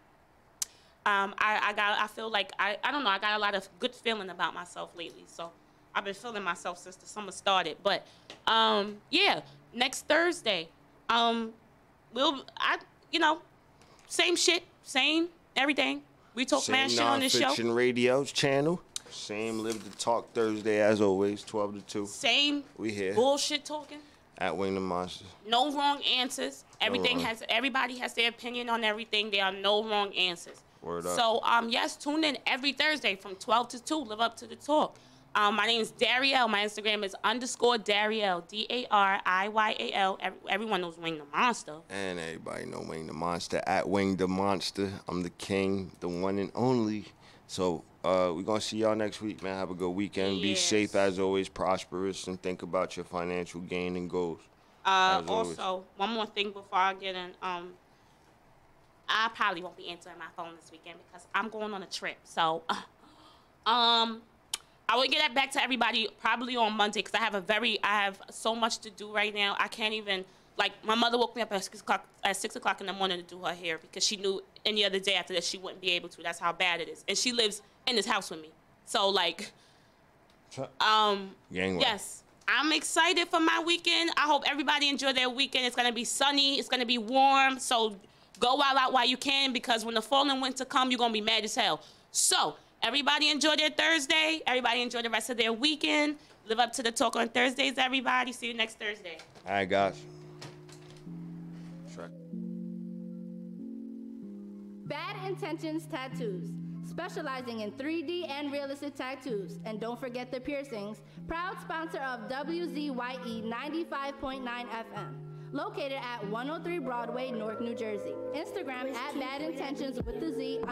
I feel like I don't know, I got a lot of good feeling about myself lately, so I've been feeling myself since the summer started. But yeah, next Thursday, same shit, same everything. We talk mad shit on this show. Same Non-Fiction Radio's channel. Same Live to Talk Thursday as always, 12 to 2. Same. We here. Bullshit talking. At Wing the Monster. No wrong answers. Everybody has their opinion on everything. There are no wrong answers. Word up. So yes, tune in every Thursday from 12 to 2. Live up to the talk. My name is Darielle. My Instagram is _Darielle, DARIYAL. Everyone knows Wing the Monster. And everybody know Wing the Monster. At Wing the Monster. I'm the king, the one and only. So we're going to see y'all next week, man. Have a good weekend. Yes. Be safe as always, prosperous, and think about your financial gain and goals. Also, one more thing before I get in. I probably won't be answering my phone this weekend because I'm going on a trip. So, I will get that back to everybody probably on Monday because I have so much to do right now. I can't even, my mother woke me up at 6 o'clock in the morning to do her hair because she knew any other day after that she wouldn't be able to. That's how bad it is. And she lives in this house with me. So, yes, I'm excited for my weekend. I hope everybody enjoy their weekend. It's going to be sunny. It's going to be warm. So, go all out while you can because when the fall and winter come, you're going to be mad as hell. So, everybody enjoy their Thursday. Everybody enjoy the rest of their weekend. Live up to the talk on Thursdays, everybody. See you next Thursday. All right, guys. Bad Intentions Tattoos, specializing in 3D and realistic tattoos. And don't forget the piercings. Proud sponsor of WZYE 95.9 FM. Located at 103 Broadway, Newark, New Jersey. Instagram at Bad Intentions with the Z _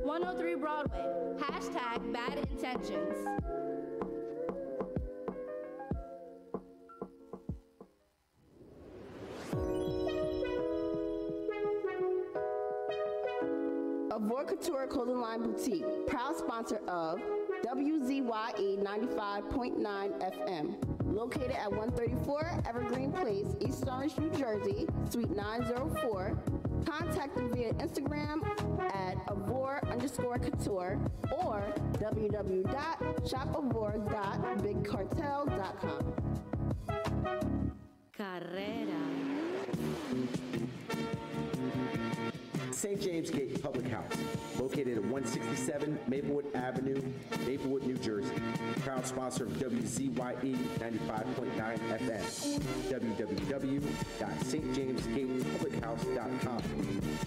103 Broadway. # Bad Intentions. Avoid Couture Clothing Line Boutique, proud sponsor of WZYE 95.9 FM. Located at 134 Evergreen Place, East Orange, New Jersey, Suite 904. Contact them via Instagram at avor_couture or www.shopavor.bigcartel.com. Carrera. St. James Gate Public House, located at 167 Maplewood Avenue, Maplewood, New Jersey. Proud sponsor of WZYE 95.9 FM. www.stjamesgatepublichouse.com.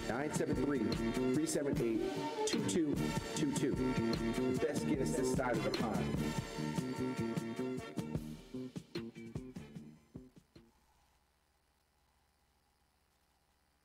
973-378-2222. Best guest this side of the pond.